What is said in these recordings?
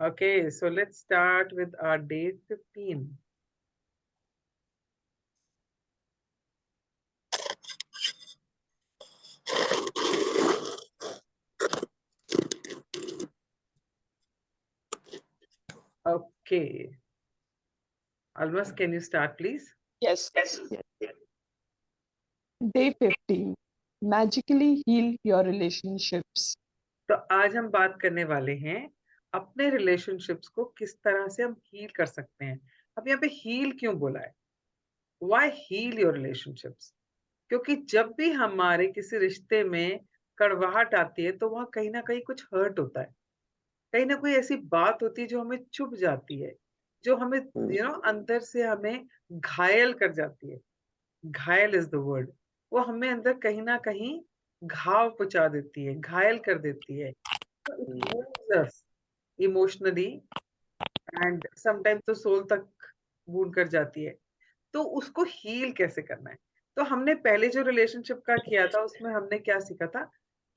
Okay, so let's start with our day 15. Okay. Almas, can you start, please? Yes. Day 15. Magically heal your relationships. तो आज हम बात करने वाले हैं अपने रिलेशनशिप्स को किस तरह से हम हील कर सकते हैं। अब यहाँ पे हील क्यों बोला है? Why heal your relationships? क्योंकि जब भी हमारे किसी रिश्ते में कड़वाहट आती है तो वहाँ कहीं ना कहीं कुछ हर्ट होता है, कहीं ना कोई ऐसी बात होती है जो हमें चुभ जाती है, जो हमें अंदर से हमें घायल कर जाती है। घायल इज द वर्ड। वो हमें अंदर कहीं ना कहीं घाव पहुंचा देती है, घायल कर देती है। तो it wounds us emotionally and sometime तो सोल तक वूंड कर जाती है। तो उसको हील कैसे करना है? तो हमने पहले जो रिलेशनशिप का किया था उसमें हमने क्या सीखा था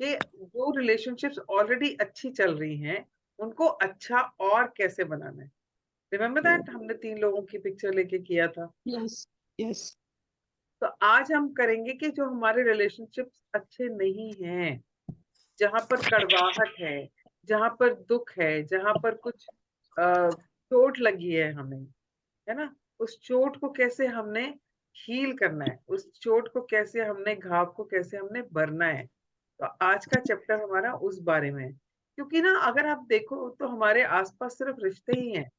कि जो रिलेशनशिप्स ऑलरेडी अच्छी चल रही हैं उनको अच्छा और कैसे बनाना है। रिमेम्बर दैट हमने 3 लोगों की पिक्चर लेके किया था। Yes. Yes. तो आज हम करेंगे कि जो हमारे रिलेशनशिप्स अच्छे नहीं हैं, जहां पर कड़वाहट है, जहां पर दुख है, जहां पर कुछ चोट लगी है हमें, है ना, उस चोट को कैसे हमने हील करना है, उस चोट को कैसे हमने, घाव को कैसे हमने भरना है। तो आज का चैप्टर हमारा उस बारे में है। क्योंकि ना अगर आप देखो तो हमारे आसपास सिर्फ रिश्ते ही हैं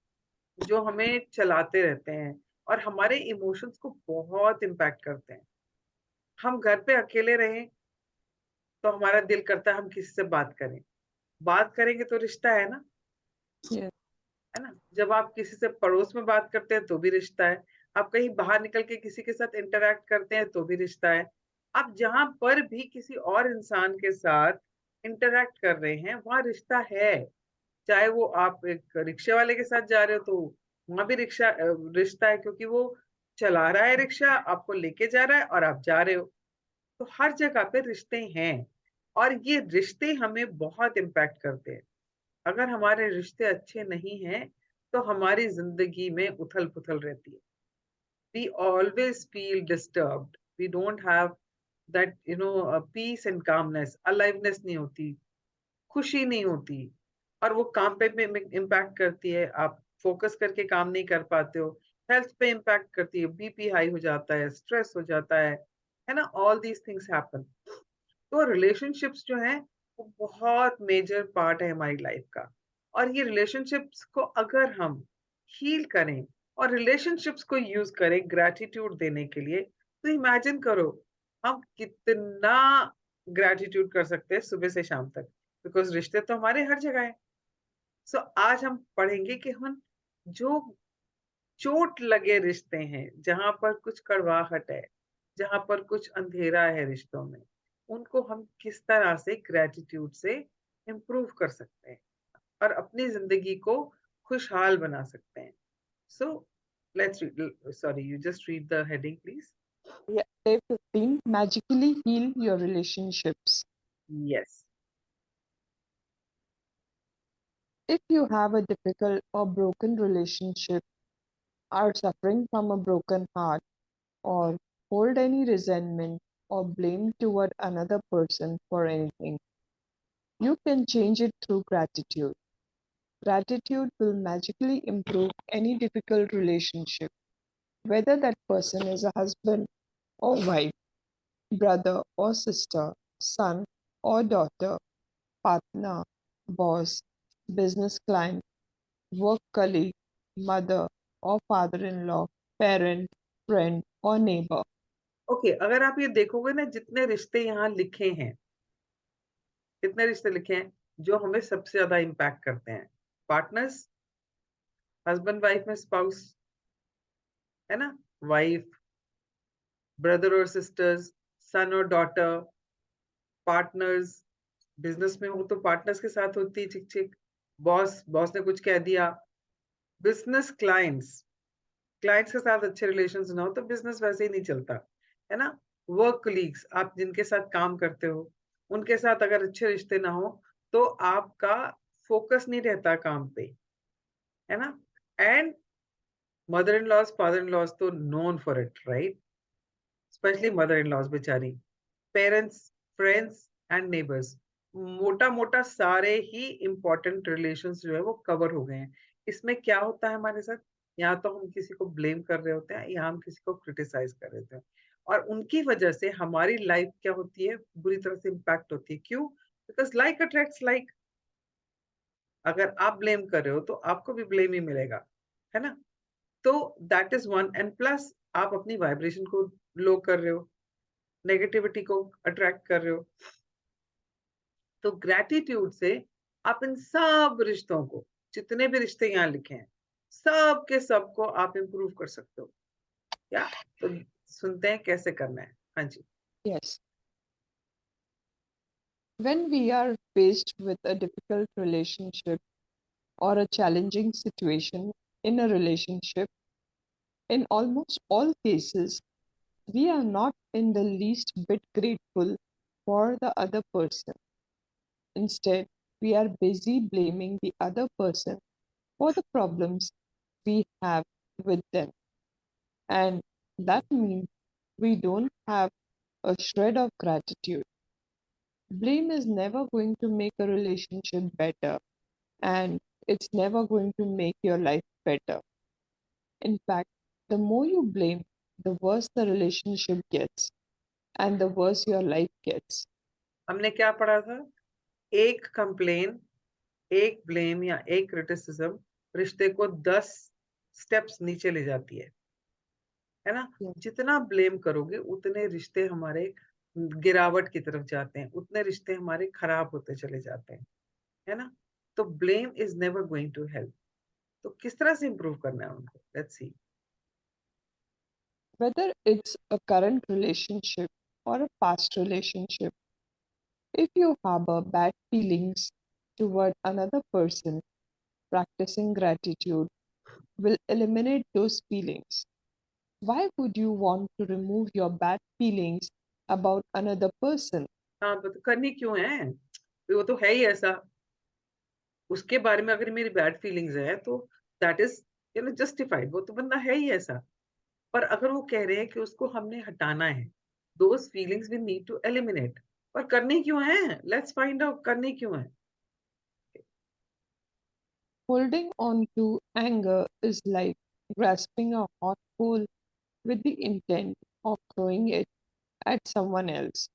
जो हमें चलाते रहते हैं और हमारे इमोशंस को बहुत इम्पैक्ट करते हैं। हम घर पे अकेले रहें तो हमारा दिल करता है हम किसी से बात करें, बात करेंगे तो रिश्ता है ना, Yes. है ना। जब आप किसी से पड़ोस में बात करते हैं तो भी रिश्ता है, आप कहीं बाहर निकल के किसी के साथ इंटरेक्ट करते हैं तो भी रिश्ता है। आप जहां पर भी किसी और इंसान के साथ इंटरेक्ट कर रहे हैं वहां रिश्ता है। चाहे वो आप एक रिक्शा वाले के साथ जा रहे हो तो वहां भी रिश्ता है, क्योंकि वो चला रहा है रिक्शा, आपको लेके जा रहा है और आप जा रहे हो। तो हर जगह पे रिश्ते हैं और ये रिश्ते हमें बहुत इम्पैक्ट करते हैं। अगर हमारे रिश्ते अच्छे नहीं हैं तो हमारी जिंदगी में उथल पुथल रहती है। We always feel disturbed. We don't have that peace and calmness, aliveness नहीं होती, खुशी नहीं होती। और वो काम पे भी इम्पैक्ट करती है, आप फोकस करके काम नहीं कर पाते हो। हेल्थ पे इम्पैक्ट करती है, बीपी हाई हो जाता है, स्ट्रेस हो जाता है ना, ऑल दीज थिंग्स हैपन। तो रिलेशनशिप्स जो हैं वो बहुत मेजर पार्ट है हमारी लाइफ का। और ये रिलेशनशिप्स को अगर हम हील करें और रिलेशनशिप्स को यूज करें ग्रैटिट्यूड देने के लिए, तो इमेजिन करो हम कितना ग्रैटिट्यूड कर सकते हैं सुबह से शाम तक, बिकॉज रिश्ते तो हमारे हर जगह है। सो आज हम पढ़ेंगे कि हम जो चोट लगे रिश्ते हैं, जहां पर कुछ कड़वाहट है, जहां पर कुछ अंधेरा है रिश्तों में, उनको हम किस तरह से ग्रेटिट्यूड से इम्प्रूव कर सकते हैं और अपनी जिंदगी को खुशहाल बना सकते हैं। So let's read, sorry you just read the heading please. Yeah. Day 15. Magically heal your relationships. Yes. If you have a difficult or broken relationship, are suffering from a broken heart, or hold any resentment or blame toward another person for anything, you can change it through gratitude. Gratitude will magically improve any difficult relationship, whether that person is a husband or wife, brother or sister, son or daughter, partner, boss, business client, work colleague, mother or father in law, parent, friend, or neighbor. Okay, अगर आप ये देखोगे ना, जितने रिश्ते यहाँ लिखे हैं, कितने रिश्ते लिखे हैं जो हमें सबसे ज्यादा इम्पैक्ट करते हैं? पार्टनर्स, हस्बैंड वाइफ में स्पाउस, है ना, वाइफ, ब्रदर और सिस्टर्स, सन और डॉटर, पार्टनर्स, बिजनेस में हो तो पार्टनर्स के साथ होती है चिक चिक, बॉस, बॉस ने कुछ कह दिया, बिजनेस क्लाइंट्स, क्लाइंट्स के साथ अच्छे रिलेशंस ना हो तो बिजनेस वैसे ही नहीं चलता, है ना। वर्क कलीग्स, आप जिनके साथ काम करते हो, उनके साथ अगर अच्छे रिश्ते ना हो तो आपका फोकस नहीं रहता काम पे, है ना? And mother in laws, father in laws तो known for it, right? Specially mother in laws बेचारी, पेरेंट्स, फ्रेंड्स एंड नेबर्स, मोटा मोटा सारे ही इंपॉर्टेंट रिलेशंस जो है वो कवर हो गए हैं। इसमें क्या होता है हमारे साथ, या तो हम किसी को ब्लेम कर रहे होते हैं या हम किसी को क्रिटिसाइज कर रहे होते हैं, और उनकी वजह से हमारी लाइफ क्या होती है, बुरी तरह से इम्पैक्ट होती है। क्यों? Because like attracts like. अगर आप ब्लेम कर रहे हो तो आपको भी ब्लेम ही मिलेगा, है ना? तो that is one, and plus आप अपनी वाइब्रेशन को लो कर रहे हो, नेगेटिविटी को अट्रैक्ट कर रहे हो। तो ग्रैटिट्यूड से आप इन सब रिश्तों को, जितने भी रिश्ते यहाँ लिखे हैं, सब के सबको आप इम्प्रूव कर सकते हो। या तो सुनते हैं कैसे करना है। हाँ जी। Yes. When we are faced with a difficult relationship or a challenging situation in a relationship, in almost all cases, we are not in the least bit grateful for the other person. Instead, we are busy blaming the other person for the problems we have with them. And that means we don't have a shred of gratitude. Blame is never going to make a relationship better, and it's never going to make your life better. In fact, the more you blame, the worse the relationship gets and the worse your life gets. हमने क्या पढ़ा था? एक complain, एक blame या एक criticism रिश्ते को 10 स्टेप्स नीचे ले जाती है ना? Yeah. जितना ब्लेम करोगे उतने रिश्ते हमारे गिरावट की तरफ जाते हैं, उतने रिश्ते हमारे खराब होते चले जाते हैं, है ना? तो blame is never going to help. तो किस तरह से इंप्रूव करना है उनको, let's see. Whether it's a current relationship or a past relationship, if you harbor bad feelings toward another person, practicing gratitude will eliminate those feelings. Why would you want to remove your bad feelings about another person? हाँ, तो करनी क्यों है? वो तो है ही ऐसा। उसके बारे में अगर मेरी बैड फीलिंग्स है तो दैट इज जस्टिफाइड, वो तो बंदा है ही ऐसा। पर अगर वो कह रहे हैं कि उसको हमने हटाना है, those feelings we need to eliminate. पर करनी क्यों है? लेट्स फाइंड आउट करनी क्यों है। Holding on to anger is like grasping a hot coal with the intent of throwing it at someone else.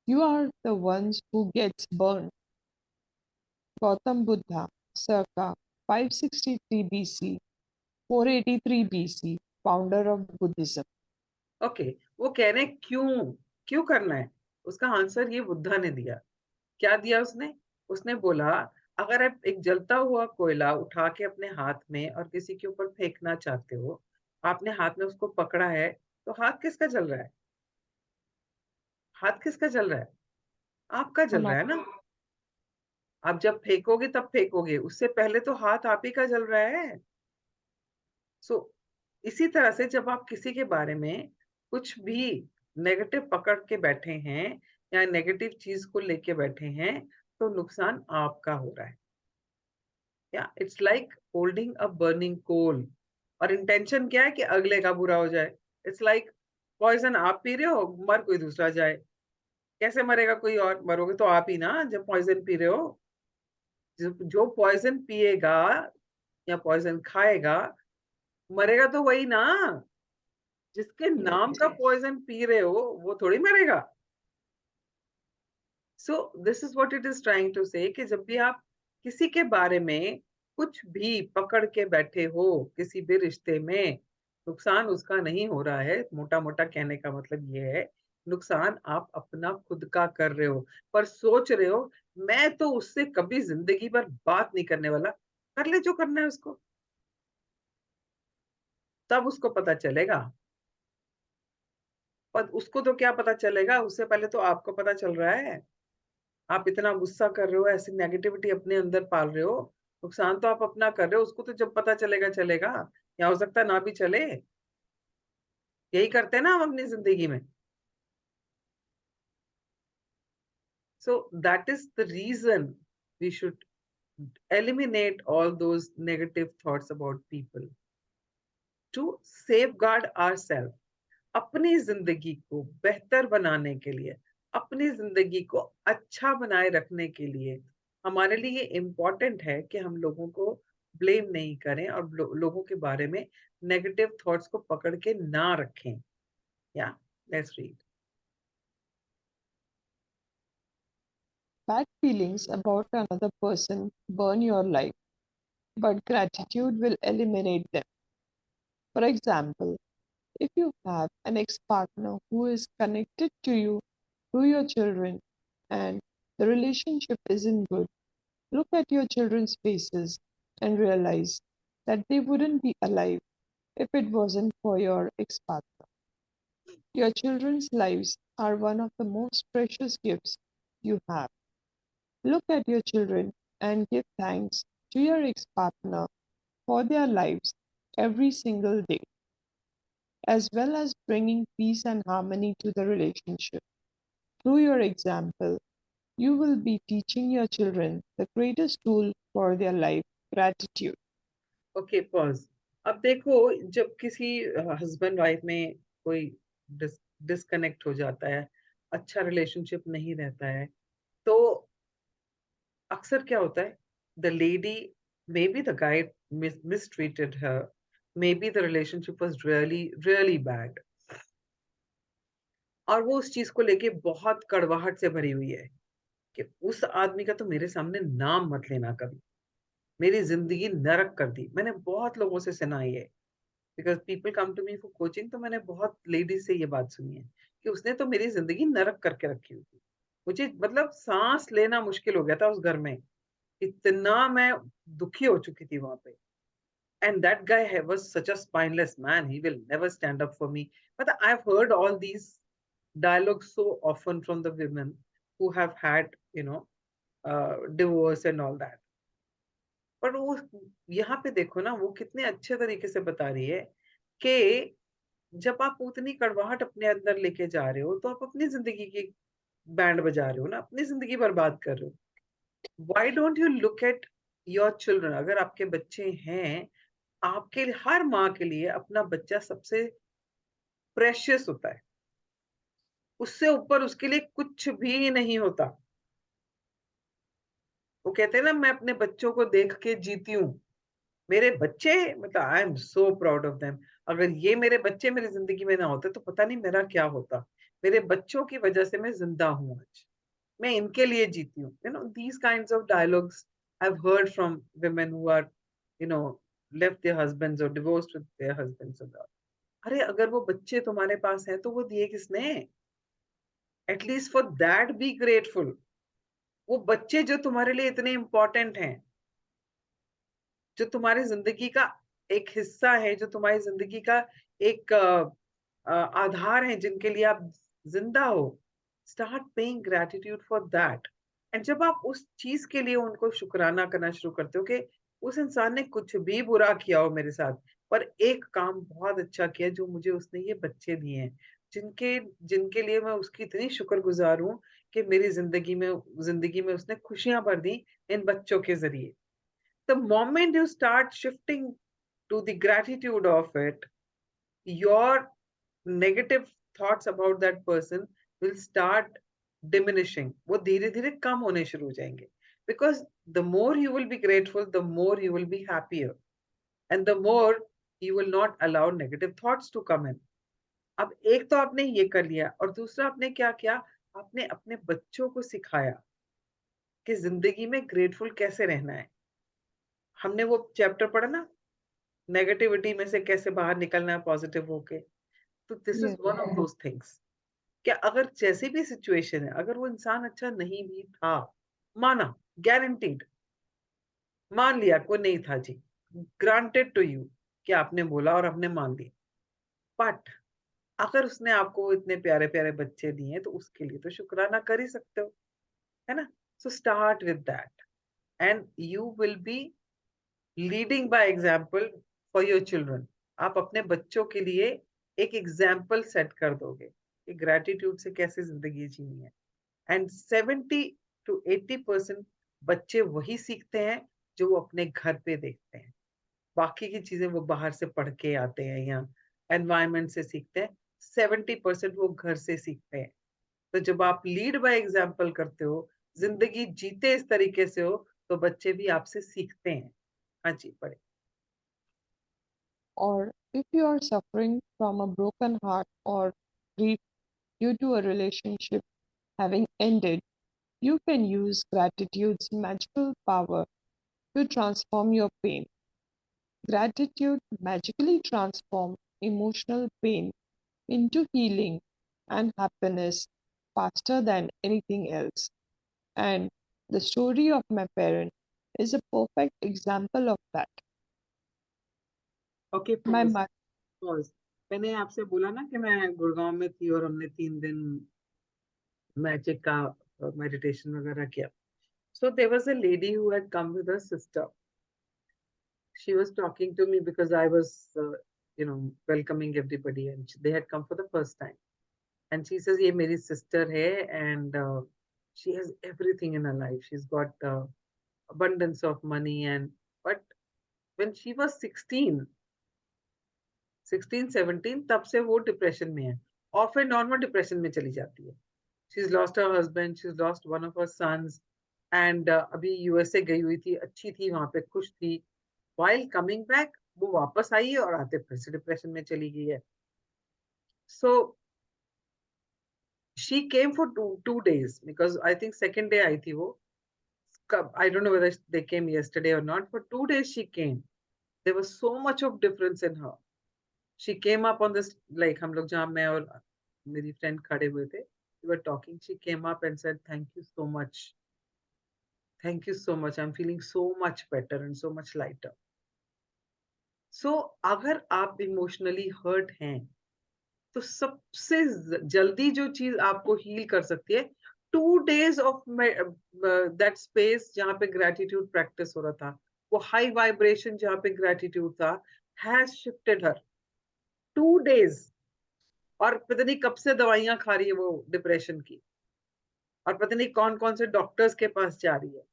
You are the ones who gets burned. Gautam Buddha, circa 563 BC, 483 BC, founder of Buddhism. Okay, वो कह रहे हैं क्यों, क्यों करना है? उसका answer ये बुद्धा ने दिया। क्या दिया उसने? उसने बोला, अगर आप एक जलता हुआ कोयला उठा के अपने हाथ में और किसी के ऊपर फेंकना चाहते हो, आपने हाथ में उसको पकड़ा है, तो हाथ किसका जल रहा है? हाथ किसका जल रहा है? आपका जल रहा हमारा है ना? आप जब फेंकोगे तब फेंकोगे, उससे पहले तो हाथ आप ही का जल रहा है। सो इसी तरह से जब आप किसी के बारे में कुछ भी नेगेटिव पकड़ के बैठे हैं या नेगेटिव चीज को लेके बैठे हैं, तो नुकसान आपका हो रहा है। या it's like holding a burning coal, और इंटेंशन क्या है कि अगले का बुरा हो जाए। इट्स लाइक पॉइजन आप पी रहे हो, मर कोई दूसरा जाए। कैसे मरेगा कोई और? मरोगे तो आप ही ना, जब पॉइजन पी रहे हो। जो पॉइजन पिएगा या पॉइजन खाएगा, मरेगा तो वही ना। जिसके नाम का पॉइजन पी रहे हो वो थोड़ी मरेगा। So this is what it is trying to say, कि जब भी आप किसी के बारे में कुछ भी पकड़ के बैठे हो किसी भी रिश्ते में, नुकसान उसका नहीं हो रहा है। मोटा मोटा कहने का मतलब ये है, नुकसान आप अपना खुद का कर रहे हो। पर सोच रहे हो मैं तो उससे कभी जिंदगी भर बात नहीं करने वाला। कर ले जो करना है उसको, तब उसको पता चलेगा। पर उसको तो क्या पता चलेगा, उससे पहले तो आपको पता चल रहा है। आप इतना गुस्सा कर रहे हो, ऐसी नेगेटिविटी अपने अंदर पाल रहे हो, नुकसान तो आप अपना कर रहे हो। उसको तो जब पता चलेगा चलेगा, या हो सकता है ना भी चले। यही करते हैं ना हम अपनी जिंदगी में। So that is the reason we should eliminate all those negative thoughts about people, to safeguard ourselves, अपनी जिंदगी को बेहतर बनाने के लिए, अपनी जिंदगी को अच्छा बनाए रखने के लिए हमारे लिए इम्पोर्टेंट है कि हम लोगों को ब्लेम नहीं करें और लोगों के बारे में नेगेटिव थॉट्स को पकड़ के ना रखें. या let's read. Bad feelings about another person burn your life, but gratitude will eliminate them. For example, if you have an ex partner who is connected to you through your children and the relationship isn't good, look at your children's faces and realize that they wouldn't be alive if it wasn't for your ex partner. Your children's lives are one of the most precious gifts you have. Look at your children and give thanks to your ex partner for their lives every single day, as well as bringing peace and harmony to the relationship. Through your example, you will be teaching your children the greatest tool for their life, gratitude. Okay pause. अब देखो, जब किसी husband wife में कोई disconnect हो जाता है, अच्छा रिलेशनशिप नहीं रहता है, तो अक्सर क्या होता है, the lady, may be the guy mistreated her, maybe the relationship was really really bad, और वो उस चीज को लेके बहुत कड़वाहट से भरी हुई है कि उस आदमी का तो मेरे सामने नाम मत लेना कभी, मेरी जिंदगी नरक कर दी. मैंने बहुत लोगों से सुना है, because people come to me for coaching, तो मैंने बहुत लेडीज से ये बात सुनी है कि उसने तो मेरी जिंदगी नरक करके रखी हुई थी. मुझे मतलब सांस लेना मुश्किल हो गया था उस घर में, इतना मैं दुखी हो चुकी थी वहां पे. And that guy was such a spineless man. He will never stand up for me. But I've heard all these dialogues so often from the women who have had, divorce and all that. पर वो यहाँ पे देखो ना, वो कितने अच्छे तरीके से बता रही है कि जब आप उतनी कड़वाहट अपने अंदर लेके जा रहे हो, तो आप अपनी जिंदगी की बैंड बजा रहे हो ना, अपनी जिंदगी बर्बाद कर रहे हो. Why don't you look at your children? अगर आपके बच्चे हैं, आपके हर माँ के लिए अपना बच्चा सबसे प्रेशियस होता है. उससे ऊपर उसके लिए कुछ भी नहीं होता. वो कहते हैं ना, मैं अपने बच्चों को देख के जीती हूँ. मेरे बच्चे, मतलब I am so proud of them. अगर ये मेरे बच्चे मेरी जिंदगी में ना होते तो पता नहीं मेरा क्या होता. मेरे बच्चों की वजह से मैं जिंदा हूँ आज. मैं इनके लिए जीती हूँ. These kinds of dialogues I have heard from women who are, you know, left their husbands or divorced with their husbands and all. अरे अगर वो बच्चे तुम्हारे पास हैं तो वो दिए किसने? At least for that be grateful. वो बच्चे जो तुम्हारे लिए इतने इंपॉर्टेंट हैं, जो तुम्हारी जिंदगी का एक हिस्सा है, जो तुम्हारी जिंदगी का एक आधार है, जिनके लिए आप जिंदा हो, start paying gratitude for that. And जब आप उस चीज के लिए उनको शुक्राना करना शुरू करते हो कि उस इंसान ने कुछ भी बुरा किया हो मेरे साथ, पर एक काम बहुत अच्छा किया जो मुझे उसने ये बच्चे दिए हैं, जिनके जिनके लिए मैं उसकी इतनी शुक्रगुजार हूँ कि मेरी जिंदगी में उसने खुशियां भर दी इन बच्चों के जरिए. The moment you start shifting to the gratitude of it, your negative thoughts about that person will start diminishing. वो धीरे धीरे कम होने शुरू हो जाएंगे. Because the more you will be grateful, the more you will be happier. And the more you will not allow negative thoughts to come in. अब एक तो आपने ये कर लिया, और दूसरा आपने क्या किया, आपने अपने बच्चों को सिखाया कि जिंदगी में ग्रेटफुल कैसे रहना है. हमने वो चैप्टर पढ़ा ना, नेगेटिविटी में से कैसे बाहर निकलना है पॉजिटिव होके. तो this is Yes, one of those things. क्या अगर जैसी भी सिचुएशन है, अगर वो इंसान अच्छा नहीं भी था, माना, गारंटीड, मान लिया कोई नहीं था जी, ग्रांटेड टू यू कि आपने बोला और आपने मान लिया, बट अगर उसने आपको इतने प्यारे प्यारे बच्चे दिए हैं तो उसके लिए तो शुक्राना कर ही सकते हो, है ना. So start with that and you will be leading by example for your children. आप अपने बच्चों के लिए एक एग्जाम्पल सेट कर दोगे कि ग्रेटिट्यूड से कैसे जिंदगी जीनी है. एंड 70 to 80% बच्चे वही सीखते हैं जो वो अपने घर पे देखते हैं। बाकी की चीजें वो बाहर से पढ़ के आते हैं या एनवायरनमेंट से सीखते हैं। 70% वो घर से सीखते हैं। तो जब आप लीड बाय एग्जाम्पल करते हो, जिंदगी जीते इस तरीके से हो, तो बच्चे भी आपसे सीखते हैं। हाँ जी, पढ़े। Or if you are suffering from a broken heart or grief due to a relationship having ended, you can use gratitude's magical power to transform your pain. Gratitude magically transforms emotional pain into healing and happiness faster than anything else. And the story of my parent is a perfect example of that. Okay, My pause. mother, pause. मैंने आपसे बोला ना कि मैं गुड़गांव में थी और हमने 3 दिन मैजिक का मेडिटेशन वगैरह किया। So there was a lady who had come with her sister. She was talking to me because I was, welcoming everybody, and they had come for the first time. And she says, "Ye meri sister hai, and she has everything in her life. She's got abundance of money, and but when she was 16, 17, तब से वो depression में है। Of and on वो depression में चली जाती है। She's lost her husband, she's lost one of her sons, and अभी यूएसए गई हुई थी, अच्छी थी वहां पे, खुश थी। While coming back, वो वापस आई है और आते फिर से डिप्रेशन में चली गई है। So she came for two days because I think second day आई थी वो। I don't know whether they came yesterday or not. For 2 days she came. There was so much of difference in her. She came up on this, like हम लोग जहाँ मैं और मेरी friend खड़े हुए थे, we were talking. She came up and said, "Thank you so much. Thank you so much. I'm feeling so much better and so much lighter." So अगर आप इमोशनली हर्ट हैं, तो सबसे जल्दी जो चीज आपको हील कर सकती है, 2 days ऑफ दैट स्पेस जहाँ पे ग्रेटिट्यूड प्रैक्टिस हो रहा था, वो हाई वाइब्रेशन जहाँ पे ग्रेटिट्यूड था, हैज शिफ्टेड हर। 2 days। और पता नहीं कब से दवाइयां खा रही है वो डिप्रेशन की, और पता नहीं कौन कौन से डॉक्टर्स के पास जा रही है।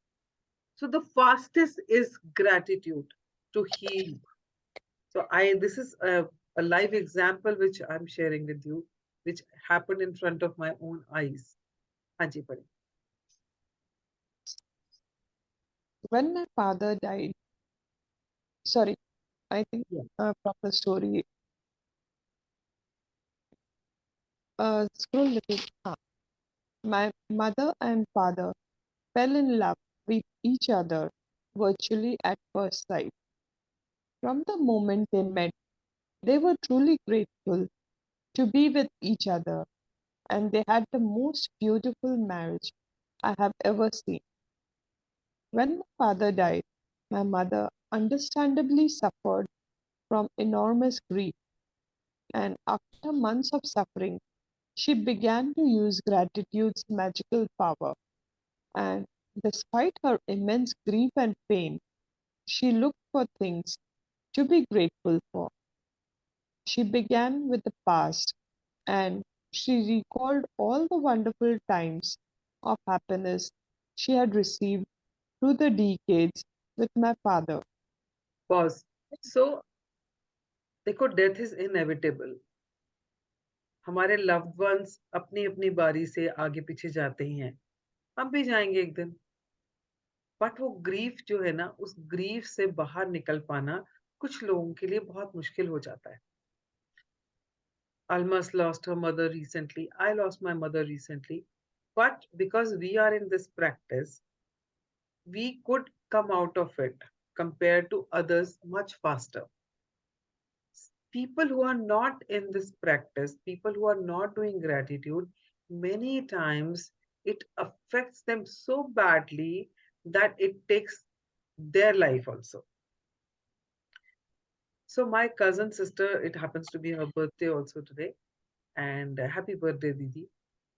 So the fastest is gratitude to heal. So this is a live example which I'm sharing with you, which happened in front of my own eyes. हाँ जी, पढ़े। when my father died, sorry, I think Yeah. proper story. Scroll little. My mother and father fell in love with each other virtually at first sight. From the moment they met, they were truly grateful to be with each other, and they had the most beautiful marriage I have ever seen. When my father died, my mother understandably suffered from enormous grief, and after months of suffering, she began to use gratitude's magical power. And despite her immense grief and pain, she looked for things to be grateful for. She began with the past and she recalled all the wonderful times of happiness she had received through the decades with my father. Pause. So देखो, death is inevitable. हमारे loved ones अपनी अपनी बारी से आगे पीछे जाते ही हैं, हम भी जाएंगे एक दिन। बट वो ग्रीफ जो है ना, उस ग्रीफ से बाहर निकल पाना कुछ लोगों के लिए बहुत मुश्किल हो जाता है। Alma's lost her mother recently. I lost my mother recently. But because we are in this practice, we could come out of it compared to others much faster. People who are not in this practice, people who are not doing gratitude, many times it affects them so badly that it takes their life also. So my cousin sister, it happens to be her birthday also today, and happy birthday, Didi.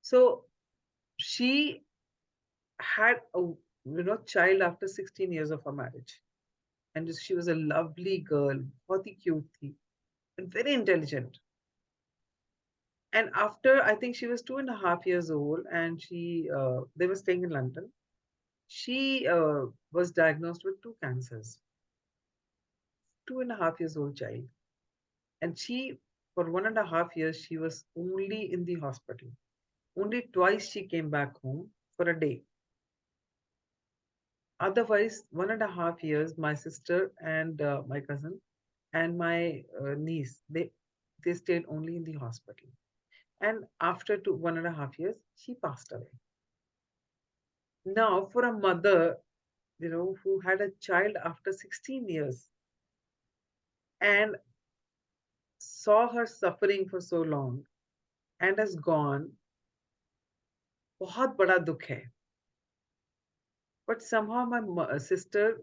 So she had a child after 16 years of her marriage, and she was a lovely girl, बहुत ही cute थी, and very intelligent. And after, I think she was 2.5 years old, and they were staying in London, She was diagnosed with 2 cancers, 2.5 years old child. And she, for 1.5 years, she was only in the hospital. Only twice she came back home for a day. Otherwise, 1.5 years, my sister and my cousin and my niece, they stayed only in the hospital. And after 1.5 years, she passed away. Now, for a mother, who had a child after 16 years and saw her suffering for so long and has gone, बहुत बड़ा दुख है. But somehow my sister,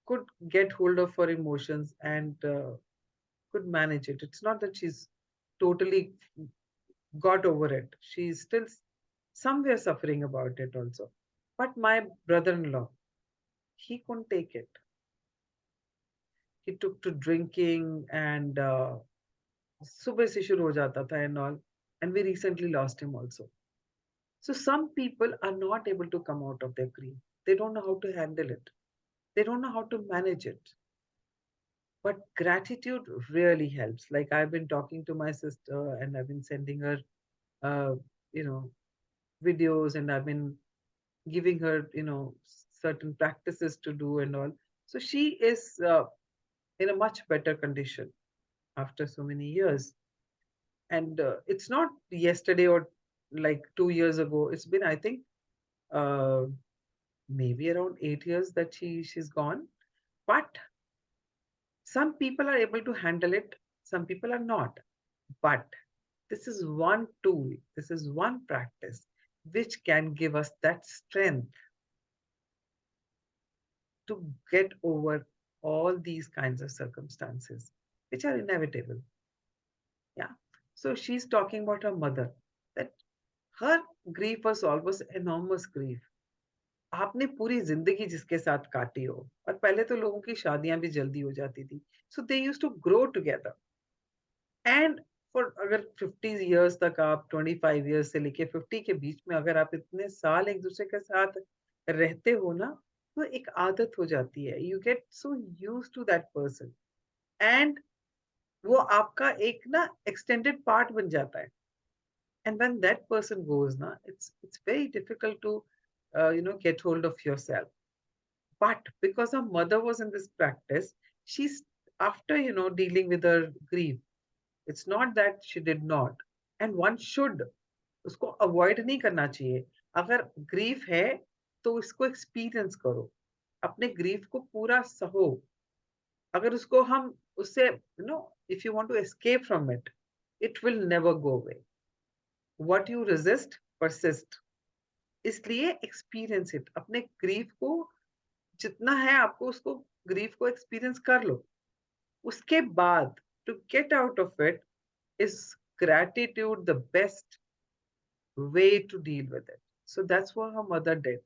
could get hold of her emotions and could manage it. It's not that she's totally got over it. She's still somewhere suffering about it also. But my brother-in-law, he couldn't take it. He took to drinking and सुबह से शुरू हो जाता था and all. And we recently lost him also. So some people are not able to come out of their grief. They don't know how to handle it. They don't know how to manage it. But gratitude really helps. Like I've been talking to my sister and I've been sending her, uh, you know, videos, and I've been giving her, certain practices to do and all. So she is in a much better condition after so many years. And it's not yesterday or like 2 years ago. It's been, I think, uh, maybe around 8 years that she's gone. But some people are able to handle it, some people are not. But this is one tool, this is one practice which can give us that strength to get over all these kinds of circumstances which are inevitable. Yeah. So she's talking about her mother, that her grief was almost enormous grief. आपने पूरी जिंदगी जिसके साथ काटी हो, और पहले तो लोगों की शादियां भी जल्दी हो जाती थी, so they used to grow together. And for अगर 50 years तक, आप 25 years से लेके 50 के बीच में अगर आप इतने साल एक दूसरे के साथ रहते हो ना, तो एक आदत हो जाती है. You get so used to that person, and वो आपका एक ना एक्सटेंडेड पार्ट बन जाता है. And when that person goes ना, it's very difficult to get hold of yourself. But because her mother was in this practice, she's, after dealing with her grief, it's not that she did not. And one should उसको avoid नहीं करना चाहिए. अगर grief है तो इसको experience करो, अपने ग्रीफ को पूरा सहो. अगर उसको हम उससे if you want to escape from it, it will never go away. What you resist persist. इसलिए एक्सपीरियंस इट, अपने ग्रीफ को जितना है आपको उसको, ग्रीफ को एक्सपीरियंस कर लो. उसके बाद to get out of it is gratitude the best way to deal with it. So that's what her mother did.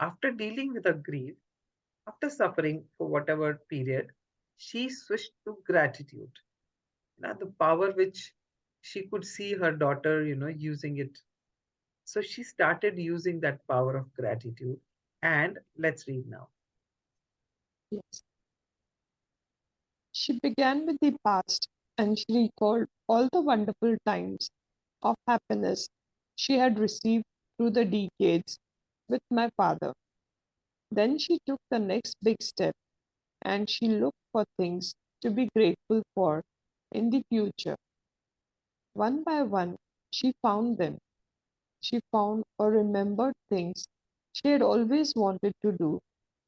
After dealing with her grief, after suffering for whatever period, she switched to gratitude. The power which she could see her daughter, using it. So she started using that power of gratitude. And let's read now. Yes. She began with the past and she recalled all the wonderful times of happiness she had received through the decades with my father. Then she took the next big step and she looked for things to be grateful for in the future. One by one, she found them. She found or remembered things she had always wanted to do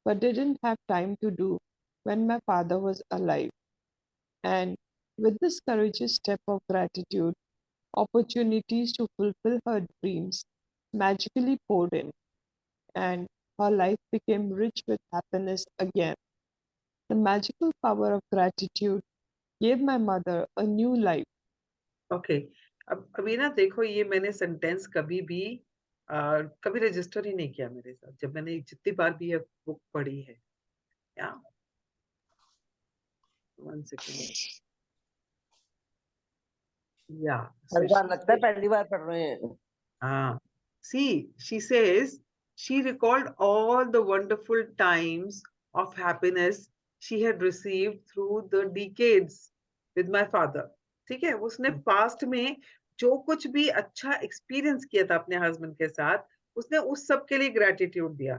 but didn't have time to do when my father was alive. And with this courageous step of gratitude, opportunities to fulfill her dreams magically poured in, and her life became rich with happiness again. The magical power of gratitude gave my mother a new life. Okay. अब अभी ना देखो, ये मैंने sentence कभी भी कभी register ही नहीं किया मेरे साथ, जब मैंने जितनी बार भी ये बुक पढ़ी है. या 1 second. या हर बार लगता है पहली बार पढ़ रहे हैं. हाँ, see, she says She recalled all the wonderful times of happiness she had received through the decades with my father. ठीक है, उसने पास्ट में जो कुछ भी अच्छा एक्सपीरियंस किया था अपने हस्बैंड के साथ, उसने उस सब के लिए ग्रेटिट्यूड दिया.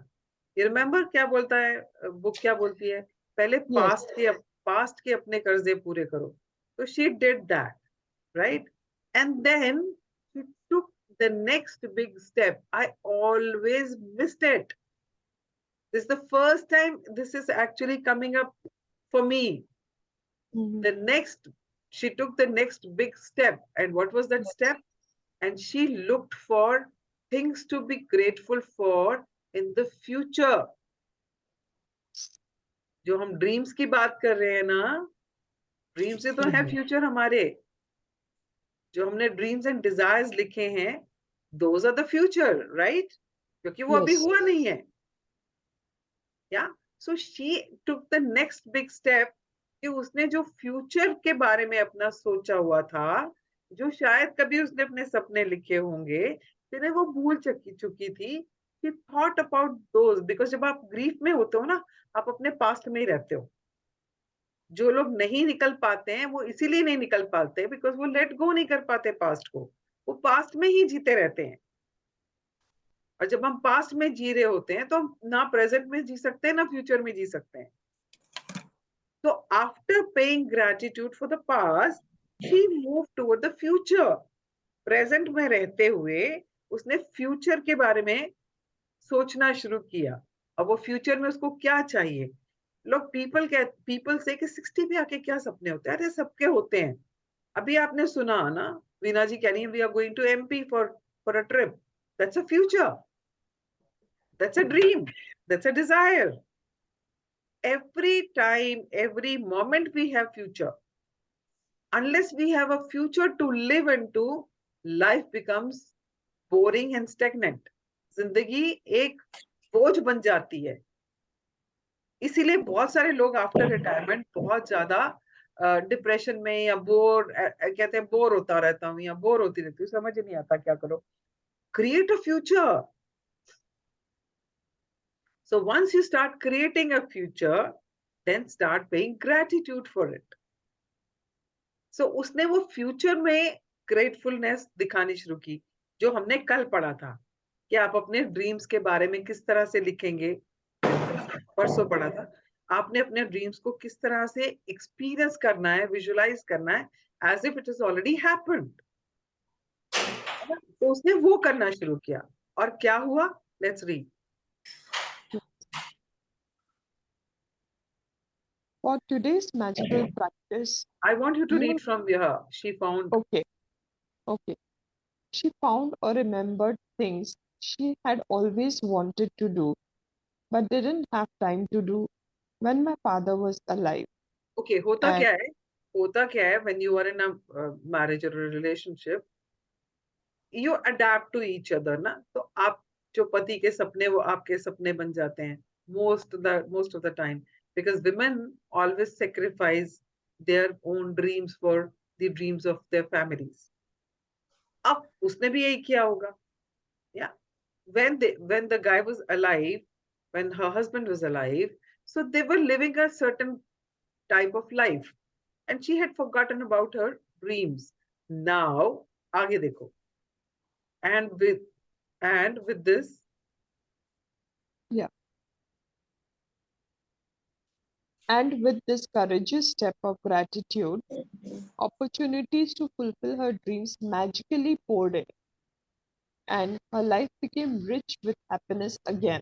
ये रिमेम्बर क्या बोलता है बुक, क्या बोलती है, पहले Yes. पास्ट के अपने कर्जे पूरे करो. तो she did that, right? And then she took the next big step. I always missed it. This is the first time this is actually coming up for me. Mhm. The next, she took the next big step. And what was that Yes. step? And she looked for things to be grateful for in the future. जो हम dreams की बात कर रहे हैं ना, dreams से तो है Mhm. फ्यूचर हमारे. जो हमने ड्रीम्स एंड डिजायर्स लिखे हैं, those are the future, right? क्योंकि वो अभी Yes. हुआ नहीं है. या so she took the next big step कि उसने जो फ्यूचर के बारे में अपना सोचा हुआ था, जो शायद कभी उसने अपने सपने लिखे होंगे, फिर वो भूल चुकी थी. She thought about those, because जब आप ग्रीफ में होते हो ना, आप अपने पास्ट में ही रहते हो. जो लोग नहीं निकल पाते हैं वो इसीलिए नहीं निकल पाते बिकॉज वो लेट गो नहीं कर पाते पास्ट को. वो पास्ट में ही जीते रहते हैं. और जब हम पास्ट में जी रहे होते हैं तो हम ना प्रेजेंट में जी सकते हैं ना फ्यूचर में जी सकते हैं. तो after paying gratitude for the past, she move toward the future. Present में रहते हुए उसने फ्यूचर के बारे में सोचना शुरू किया. अब वो फ्यूचर में उसको क्या चाहिए. लोग पीपल से कि 60 पे आके क्या सपने होते हैं. अरे सबके होते हैं. अभी आपने सुना ना, वीना जी कह रही है we are going to MP for a trip. That's a future. That's a dream. That's a desire. Every time, every moment we have future. Unless we have a future to live into, life becomes boring and stagnant. जिंदगी एक बोझ बन जाती है. इसीलिए बहुत सारे लोग आफ्टर रिटायरमेंट बहुत ज्यादा डिप्रेशन में या कहते हैं बोर होता रहता हूँ या बोर होती रहती हूँ, समझ नहीं आता क्या करो. Create a future. So once you start creating a future, then start paying gratitude for it. So उसने वो फ्यूचर में ग्रेटफुलनेस दिखानी शुरू की, जो हमने कल पढ़ा था कि आप अपने ड्रीम्स के बारे में किस तरह से लिखेंगे. परसों पढ़ा था. आपने अपने ड्रीम्स को किस तरह से एक्सपीरियंस करना है, विजुअलाइज करना है, as if it is already happened. तो उसने वो करना शुरू किया. और क्या हुआ, let's read. For today's magical practice, I want you to you read from here. She found. okay, okay. She found or remembered things she had always wanted to do, but didn't have time to do when my father was alive. Okay, And होता क्या है when you are in a marriage और relationship, you adapt to each other ना. तो आप जो पति के सपने वो आपके सपने बन जाते हैं most of the time, because women always sacrifice their own dreams for the dreams of their families. अब उसने भी यही किया होगा. या when the guy was alive, when her husband was alive, so they were living a certain type of life and she had forgotten about her dreams. Now, आगे देखो. And with this, yeah, and with this courageous step of gratitude, opportunities to fulfill her dreams magically poured in, and her life became rich with happiness again.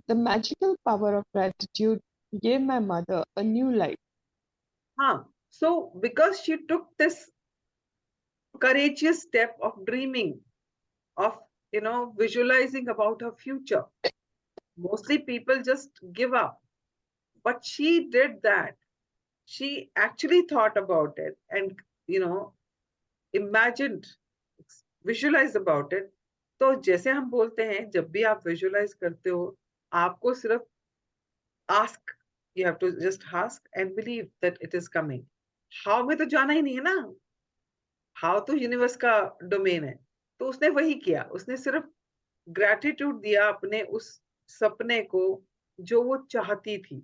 The magical power of gratitude gave my mother a new life. so because she took this courageous step of dreaming, of visualizing about her future, mostly people just give up, but she did that. She actually thought about it and you know imagined, visualized about it. तो जैसे हम बोलते हैं, जब भी आप visualise करते हो, आपको सिर्फ ask, you have to just ask and believe that it is coming. How में तो जाना ही नहीं है ना. हाउ तो यूनिवर्स का डोमेन है. तो उसने वही किया. उसने सिर्फ ग्रैटिट्यूड दिया अपने उस सपने को जो वो चाहती थी,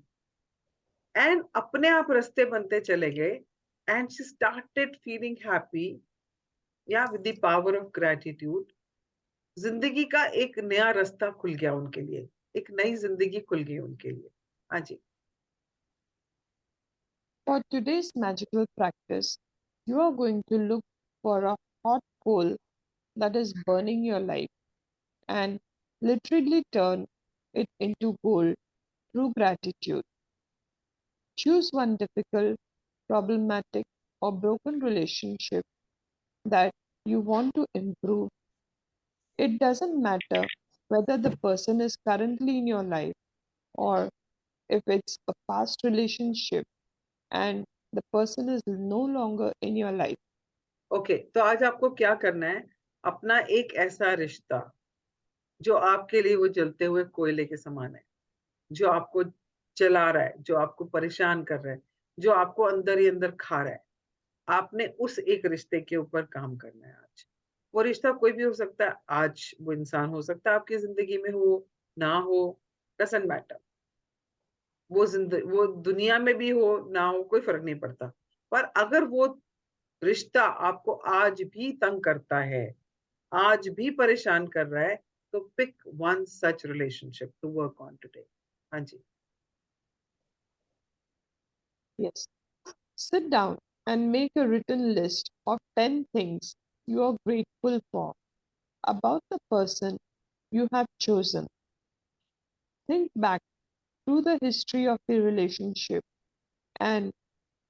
एंड अपने आप रास्ते बनते चले गए, and she started feeling happy, या with the power of gratitude जिंदगी का एक नया रास्ता खुल गया उनके लिए, एक नई जिंदगी खुल गई उनके लिए। हाँ जी। For today's magical practice, you are going to look for a hot coal that is burning your life and literally turn it into gold through gratitude. Choose one difficult, problematic, or broken relationship that you want to improve. It doesn't matter whether the person is currently in your life or if it's a past relationship and the person is no longer in your life. Okay, तो आज आपको क्या करना है, अपना एक ऐसा रिश्ता जो आपके लिए वो जलते हुए कोयले के समान है, जो आपको जला रहा है, जो आपको परेशान कर रहा है, जो आपको अंदर ही अंदर खा रहा है, आपने उस एक रिश्ते के ऊपर काम करना है आज। वो रिश्ता कोई भी हो सकता है, आज वो इंसान हो सकता है आपकी ज़िंदगी में हो, ना हो, डज़न्ट मैटर। वो दुनिया में भी हो, ना हो, कोई फ़र्क नहीं पड़ता। पर अगर वो रिश्ता आपको आज भी तंग करता है, आज भी परेशान कर रहा है, तो pick one such relationship to work on today. हाँ जी। Yes. Sit down and make a written list of 10 things you are grateful for about the person you have chosen. Think back through the history of the relationship and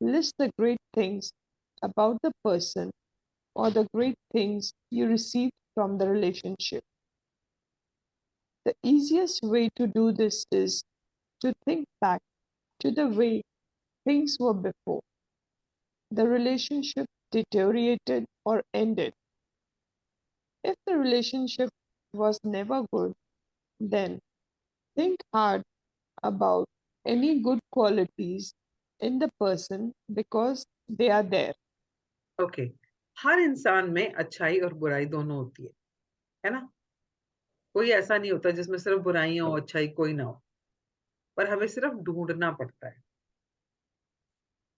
list the great things about the person or the great things you received from the relationship. The easiest way to do this is to think back to the way things were before the relationship deteriorated or ended. If the relationship was never good, then think hard about any good qualities in the person because they are there. Okay, हर इंसान में अच्छाई और बुराई दोनों होती है ना? कोई ऐसा नहीं होता जिसमें सिर्फ बुराइयाँ हो, अच्छाई कोई ना हो। पर हमें सिर्फ ढूँढना पड़ता है,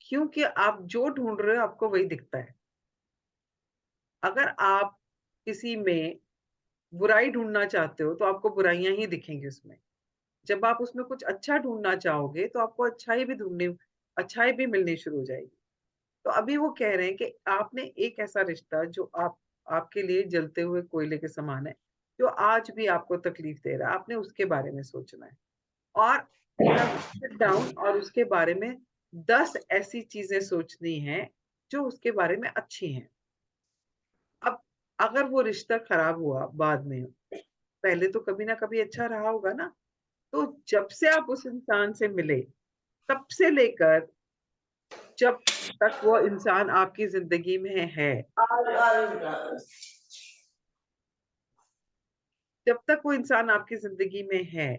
क्योंकि आप जो ढूँढ रहे हो आपको वही दिखता है। अगर आप किसी में बुराई ढूँढना चाहते हो, तो आपको बुराइयाँ ही दिखेंगी उसमें। जब आप उसमें कुछ अच्छा ढूँढना चाहोगे, तो आपको अच्छाई भी मिलनी शुरू हो जाएगी। तो अभी वो कह रहे हैं कि आपने एक ऐसा रिश्ता जो आपके लिए जलते हुए कोयले के समान है, जो आज भी आपको तकलीफ दे रहा है, आपने उसके बारे में सोचना है। और you have to sit down और उसके बारे में 10 ऐसी चीज़ें सोचनी हैं, जो उसके बारे में अच्छी हैं। अब अगर वो रिश्ता खराब हुआ बाद में, पहले तो कभी ना कभी अच्छा रहा होगा ना? तो जब से आप उस इंसान से मिले, तब से लेकर जब तक वो इंसान आपकी ज़िंदगी में है, जब तक वो इंसान आपकी ज़िंदगी में है,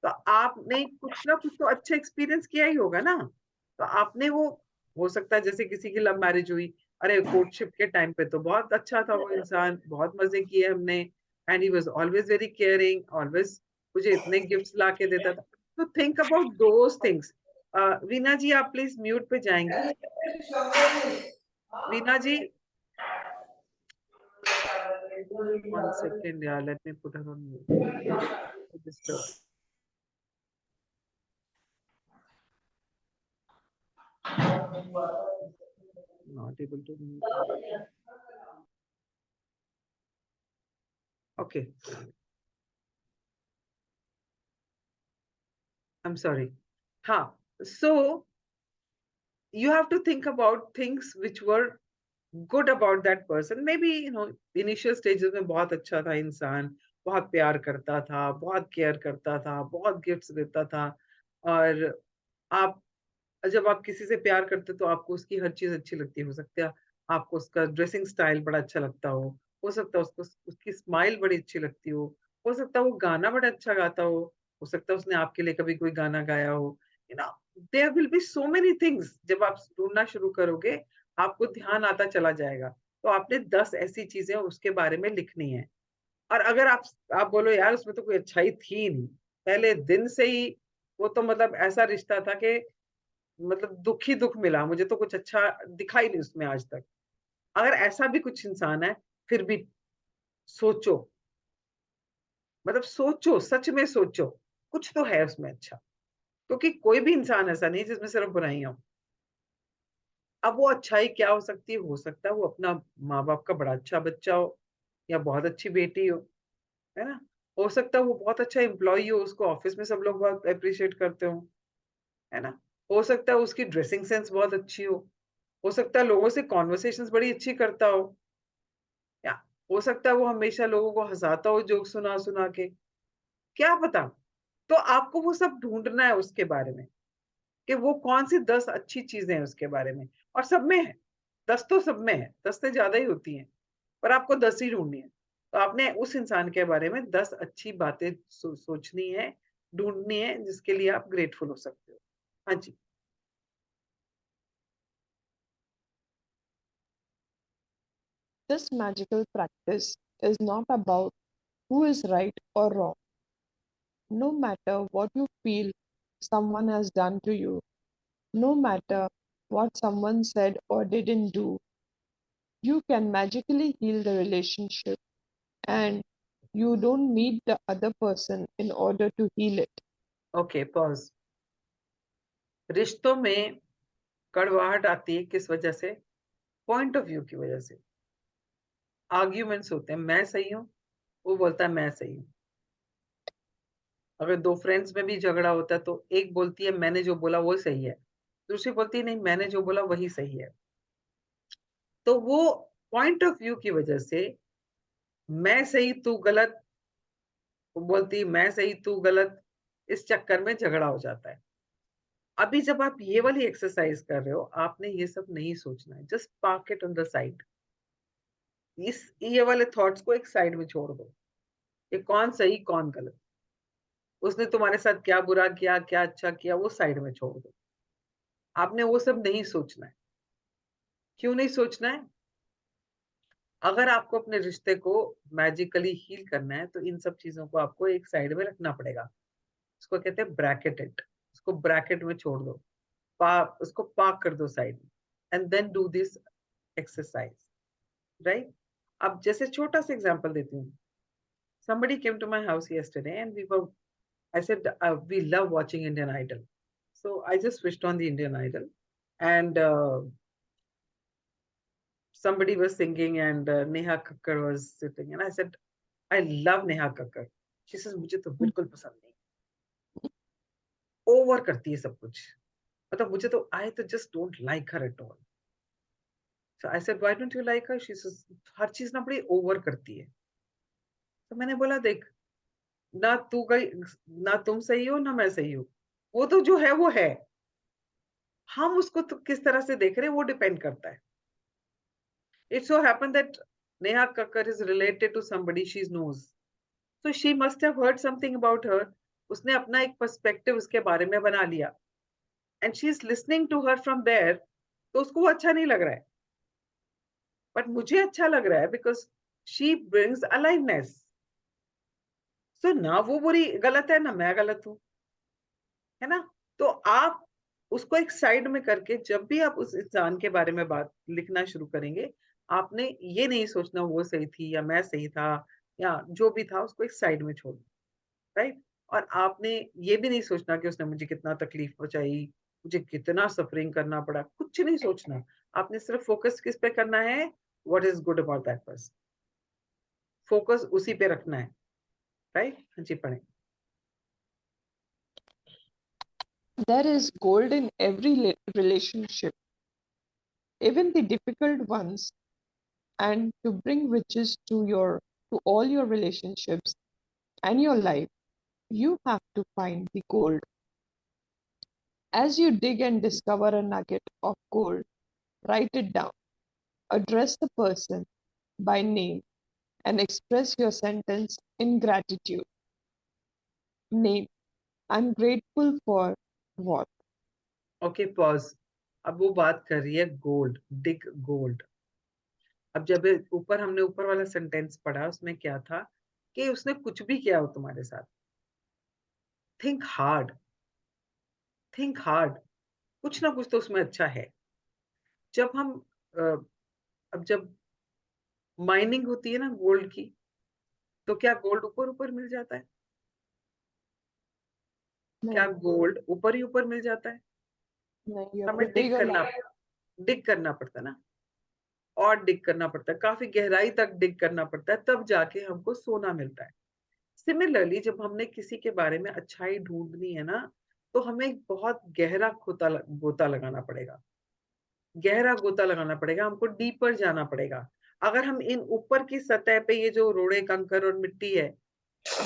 तो आपने कुछ ना कुछ तो अच्छा एक्सपीरियंस किया ही होगा ना? तो आपने वो हो सकता है जैसे किसी की लव मैरिज हुई, अरे कोर्टशिप के टाइम पे तो बहुत अच्छा था वो इंसान, बहुत मज़े किए हमने, and he was always very caring, always मुझे इतने गिफ्ट्स ला के देता था। तो think about those things. Veena ji आप प्लीज़ म्यूट पे जाएँगी? वीना जी, 1 second, yeah, let me put her on mute. Disturb. Not able to mute. Okay, I'm sorry. हाँ, so you have to think about things which were good about that person. Maybe, initial stages में बहुत अच्छा था इंसान, बहुत प्यार करता था, बहुत केयर करता था, बहुत गिफ्ट्स देता था, और आप जब आप किसी से प्यार करते हो तो आपको उसकी हर चीज़ अच्छी लगती है। हो सकता है आपको उसका ड्रेसिंग स्टाइल बड़ा अच्छा लगता हो सकता है उसको उसकी स्माइल बड़ी अच्छी लगती हो सकता है वो गाना बड़ा अच्छा गाता हो सकता है उसने आपके लिए कभी कोई गाना गाया हो। You know there will be so many things, जब आप ढूँढना शुरू करोगे, आपको ध्यान आता चला जाएगा। तो आपने 10 ऐसी चीज़ें उसके बारे में लिखनी है। और अगर आप बोलो यार उसमें तो कोई अच्छाई थी ही नहीं, पहले दिन से ही वो तो मतलब ऐसा रिश्ता था कि मतलब दुःख ही दुःख मिला, मुझे तो कुछ अच्छा दिखा ही नहीं उसमें आज तक। अगर ऐसा भी कुछ इंसान है, फिर भी सोचो, मतलब सोचो, सच में सोचो, कुछ तो है उसमें अच्छा, क्योंकि कोई भी इंसान ऐसा नहीं जिसमें सिर्फ बुराइयाँ हों। अब वो अच्छाई क्या हो सकता है वो अपना माँ-बाप का बड़ा अच्छा बच्चा हो या बहुत अच्छी बेटी हो, है ना? हो सकता है वो बहुत अच्छा एम्प्लॉयी हो, उसको ऑफ़िस में सब लोग बहुत एप्रिशिएट करते हों, है ना? हो सकता है उसकी ड्रेसिंग सेंस बहुत अच्छी हो सकता है लोगों से कन्वर्सेशंस बड़ी अच्छी करता हो, या हो सकता है वो हमेशा लोगों को हँसाता हो जोक सुना-सुना के, क्या पता? तो आपको वो सब ढूँढना है उसके बारे में, कि वो कौन-सी 10 अच्छी चीज़ें हैं उसके बारे में, और सब में है, 10 तो सब में है, 10 से ज़्यादा ही होती हैं, पर आपको 10 ही ढूँढनी है। तो आपने उस इंसान के बारे में 10 अच्छी बातें सोचनी है, ढूँढनी है, जिसके लिए आप ग्रेटफुल हो सकते हो। हाँ जी। This magical practice is not about who is right or wrong. No matter what you feel someone has done to you, no matter what someone said or didn't do, you can magically heal the relationship, and you don't need the other person in order to heal it. Okay, pause. रिश्तों में कड़वाहट आती है किस वजह से? Point of view की वजह से। आर्ग्यूमेंट्स होते हैं, मैं सही हूँ, वो बोलता है मैं सही हूँ। अगर 2 फ्रेंड्स में भी झगड़ा होता है तो एक बोलती है मैंने जो बोला वो सही है, दूसरी बोलती है नहीं मैंने जो बोला वही सही है। तो वो पॉइंट ऑफ व्यू की वजह से मैं सही तू गलत, वो बोलती मैं सही तू गलत, इस चक्कर में झगड़ा हो जाता है। अभी जब आप ये वाली एक्सरसाइज कर रहे हो, आपने ये सब नहीं सोचना है, just park it on the side. इस ये वाले थॉट्स को एक साइड में छोड़ दो, कि कौन सही कौन गलत, उसने तुम्हारे साथ क्या बुरा किया, क्या अच्छा किया, वो साइड में छोड़ दो। आपने वो सब नहीं सोचना है। क्यों नहीं सोचना है? अगर आपको अपने रिश्ते को मैजिकली हील करना है, तो इन सब चीज़ों को आपको एक साइड में रखना पड़ेगा। उसको कहते हैं ब्रैकेट इट, उसको ब्रैकेट में छोड़ दो, उसको पार्क कर दो साइड में, and then do this exercise, right? अब जैसे छोटा सा एग्जांपल देती हूँ। Somebody came to my house yesterday and I said, we love watching Indian Idol. So I just switched on the Indian Idol, and somebody was singing, and Neha Kakkar was sitting, and I said, I love Neha Kakkar. She says, मुझे तो बिल्कुल पसंद नहीं, over करती है सब कुछ, मतलब मुझे तो I तो just don't like her at all. So I said, why don't you like her? She says, हर चीज ना बड़ी ओवर करती है। तो मैंने बोला देख, ना तू गई, ना तुम सही हो ना मैं सही हूँ, वो तो जो है वो है, हम उसको तो किस तरह से देख रहे हैं वो डिपेंड करता है। It so happened that Neha Kakkar is related to somebody she knows. So she must have heard something about her. उसने अपना एक पर्सपेक्टिव उसके बारे में बना लिया, and she is listening to her from there, तो उसको वो अच्छा नहीं लग रहा है, बट मुझे अच्छा लग रहा है बिकॉज शी ब्रिंग्स अलाइवनेस। सो ना वो बुरी गलत है ना मैं गलत हूँ, है ना? तो आप उसको एक साइड में करके जब भी आप उस इंसान के बारे में बात लिखना शुरू करेंगे, आपने ये नहीं सोचना वो सही थी या मैं सही था, या जो भी था उसको एक साइड में छोड़, राइट? और आपने ये भी नहीं सोचना कि उसने मुझे कितना तकलीफ पहुँचाई, मुझे कितना सफ़रिंग करना पड़ा, कुछ नहीं सोचना। आपने सिर्फ़ फ़ोकस किस पे करना है? What is good about that person. Focus उसी पे रखना है, राइट? हाँ जी, पढ़ें। There is gold in every relationship, even the difficult ones, and to bring riches to all your relationships and your life, you have to find the gold. As you dig and discover a nugget of gold, write it down, address the person by name, and express your sentence in gratitude. Name, I'm grateful for what? Okay, pause. अब वो बात कर रही है gold, डिग gold. अब जब ऊपर हमने ऊपर वाला सेंटेंस पढ़ा उसमें क्या था? कि उसने कुछ भी किया हो तुम्हारे साथ। थिंक हार्ड, थिंक हार्ड, कुछ ना कुछ तो उसमें अच्छा है। जब हम अ, अब जब माइनिंग होती है ना गोल्ड की, तो क्या गोल्ड ऊपर-ऊपर मिल जाता है? क्या नहीं, गोल्ड ऊपर ही ऊपर मिल जाता है? नहीं, you have हमें to dig a lot. डिग करना पड़ता है ना, और डिग करना पड़ता है, काफ़ी गहराई तक डिग करना पड़ता है, तब जाके हमको सोना मिलता है। सिमिलरली जब हमने किसी के बारे में अच्छाई ढूँढनी है ना, तो हमें एक बहुत गहरा गोता लगाना पड़ेगा। गहरा गोता लगाना पड़ेगा, हमको डीपर जाना पड़ेगा। अगर हम इन ऊपर की सतह पे ये जो रोड़े, कंकर और मिट्टी है,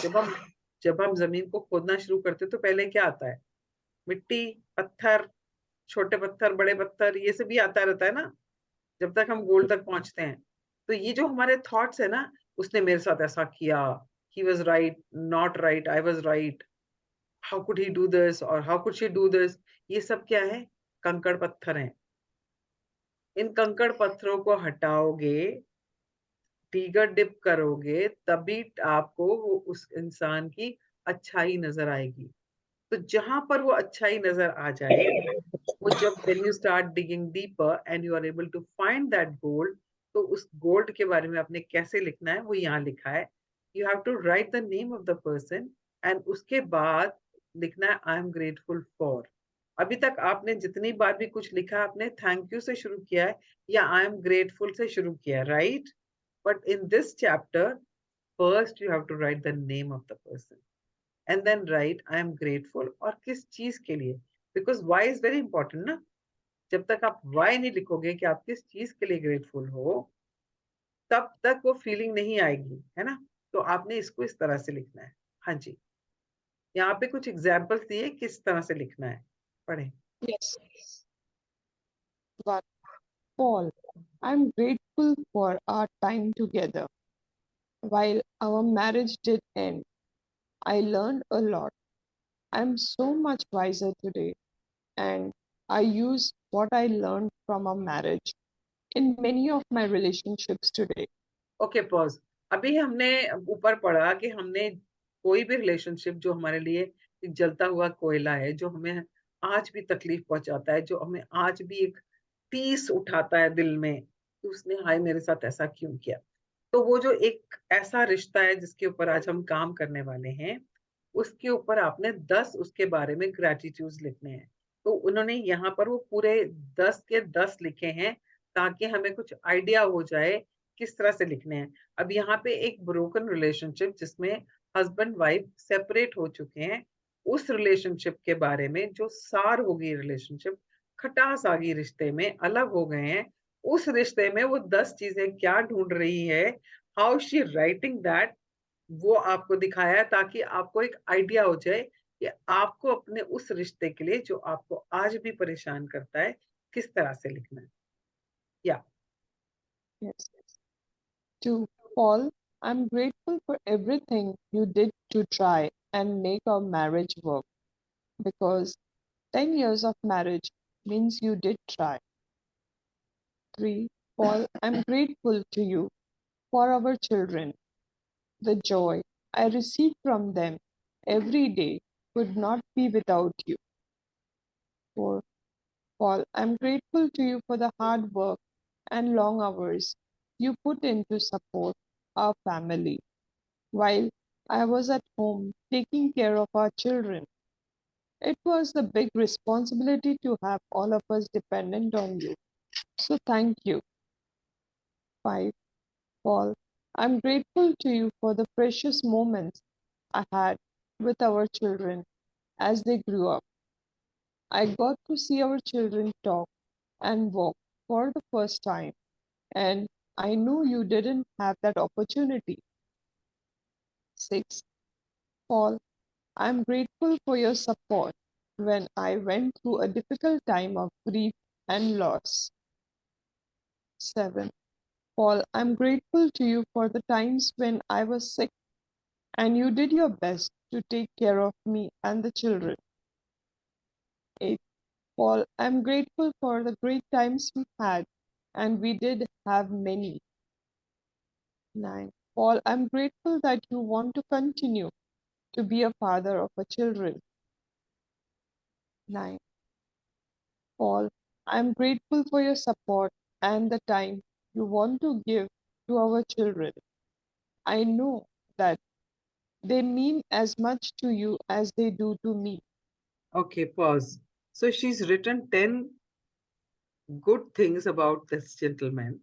जब हम जब हम ज़मीन को खोदना शुरू करते हैं तो पहले क्या आता है? मिट्टी, पत्थर, छोटे पत्थर, बड़े पत्थर, ये सब भी आता रहता है ना, जब तक हम गोल तक पहुँचते हैं। तो ये जो हमारे थॉट्स है ना, उसने मेरे साथ ऐसा किया, he was right, not right, I was right, how could he do this और how could she do this, ये सब क्या है? कंकड़ पत्थर हैं। इन कंकड़ पत्थरों को हटाओगे, टीगर डिप करोगे, तभी आपको वो उस इंसान की अच्छाई नज़र आएगी। तो जहाँ पर वो अच्छाई नज़र आ जाए, वो जब when you start digging deeper and you are able to find that gold, तो उस गोल्ड के बारे में आपने कैसे लिखना है, वो यहाँ लिखा है। You have to write the name of the person and उसके बाद लिखना है आई एम ग्रेटफुल फॉर। अभी तक आपने जितनी बार भी कुछ लिखा है, आपने थैंक यू से शुरू किया है या आई एम ग्रेटफुल से शुरू किया है, right? But in this chapter, first you have to write the name of the person and then write I am grateful और किस चीज के लिए, because why is very important ना। जब तक आप why नहीं लिखोगे कि आप किस चीज के लिए ग्रेटफुल हो, तब तक वो फीलिंग नहीं आएगी, है ना। तो आपने इसको इस तरह से लिखना है। हाँ जी, यहाँ पे कुछ एग्जाम्पल्स दिए किस तरह से लिखना है, पढ़ें। Yes. But Paul, I'm grateful for our time together. While our marriage did end, I learned a lot. I'm so much wiser today, and I use what I learned from our marriage in many of my relationships today. Okay pause. अभी हमने ऊपर पढ़ा कि हमने कोई भी relationship जो हमारे लिए एक जलता हुआ कोयला है, जो हमें आज भी तकलीफ़ पहुँचाता है, जो हमें आज भी एक टीस उठाता है दिल में, कि उसने हाय मेरे साथ ऐसा क्यों किया? तो वो जो एक ऐसा रिश्ता है जिसके ऊपर आज हम काम करने वाले हैं, उसके ऊपर आपने 10 उसके बारे में ग्रैटिट्यूड्स लिखने हैं। तो उन्होंने यहाँ पर वो पूरे 10 के 10 लिखे हैं, ताकि हमें कुछ आइडिया हो जाए किस तरह से लिखने हैं। अब यहाँ पे एक ब्रोकन रिलेशनशिप जिसमें हस्बैंड वाइफ सेपरेट हो चुके हैं, उस रिलेशनशिप के बारे में जो सार हो गई रिलेशनशिप, खटास आ गई रिश्ते में, अलग हो गए हैं, उस रिश्ते में वो 10 चीज़ें क्या ढूँढ रही है, हाउ शी राइटिंग दैट, वो आपको दिखाया है ताकि आपको एक आइडिया हो जाए कि आपको अपने उस रिश्ते के लिए जो आपको आज भी परेशान करता है, किस तरह से लिखना है। या Yes. To Paul, I'm grateful for everything you did to try and make our marriage work because 10 years of marriage means you did try. 3. Paul, I'm grateful to you for our children. The joy I receive from them every day could not be without you. 4. Paul, I'm grateful to you for the hard work and long hours you put in to support our family while I was at home taking care of our children. It was a big responsibility to have all of us dependent on you. So thank you. 5. Paul, I'm grateful to you for the precious moments I had with our children as they grew up. I got to see our children talk and walk for the first time, and I knew you didn't have that opportunity. 6. Paul, I'm grateful for your support when I went through a difficult time of grief and loss. 7. Paul, I'm grateful to you for the times when I was sick and you did your best to take care of me and the children. 8. Paul, I'm grateful for the great times we had, and we did have many. 9. Paul, I'm grateful that you want to continue to be a father of our children. 9. Paul, I'm grateful for your support and the time you want to give to our children. I know that they mean as much to you as they do to me. Okay, pause. So she's written 10 good things about this gentleman,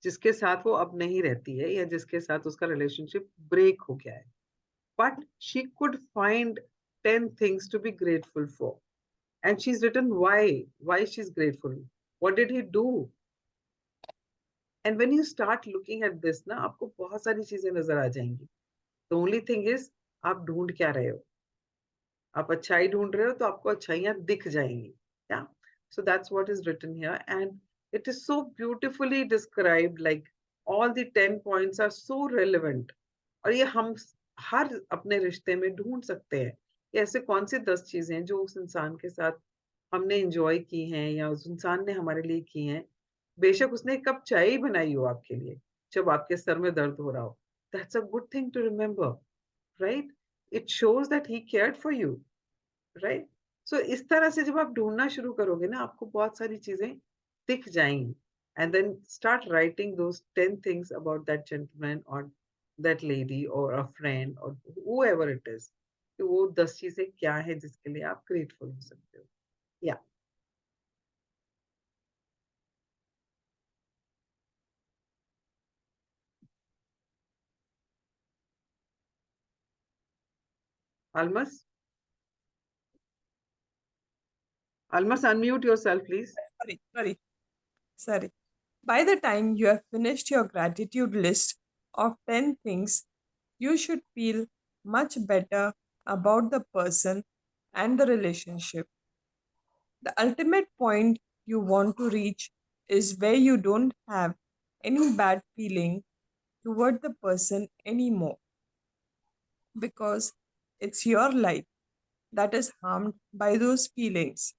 जिसके साथ वो अब नहीं रहती है या जिसके साथ उसका रिलेशनशिप ब्रेक हो गया है. But she could find 10 things to be grateful for. And she's written why she's grateful. What did he do? And when you start looking at this ना, आपको बहुत सारी चीजें नजर आ जाएंगी. The only thing is, आप ढूंढ क्या रहे हो? आप अच्छाई ढूंढ रहे हो तो आपको अच्छाइयां दिख जाएंगी. Yeah. So that's what is written here. And it is so beautifully described, like all the 10 points are so relevant. और ये हम हर अपने रिश्ते में ढूंढ सकते हैं कि ऐसे कौन सी 10 चीजें हैं जो उस इंसान के साथ हमने एंजॉय की हैं या उस इंसान ने हमारे लिए की हैं. बेशक उसने एक कप चाय ही बनाई हो आपके लिए जब आपके सर में दर्द हो रहा हो. That's a good thing to remember, right? It shows that he cared for you, right? So इस तरह से जब आप ढूंढना शुरू करोगे ना, आपको बहुत सारी चीजें दिख जाएंगी. And then start writing those 10 things about that gentleman or that lady or a friend or whoever it is, कि वो 10 चीजें क्या है जिसके लिए आप grateful हो सकते हो. Yeah. Almas, unmute yourself, please. Sorry. By the time you have finished your gratitude list of 10 things, you should feel much better about the person and the relationship. The ultimate point you want to reach is where you don't have any bad feeling toward the person anymore, because it's your life that is harmed by those feelings.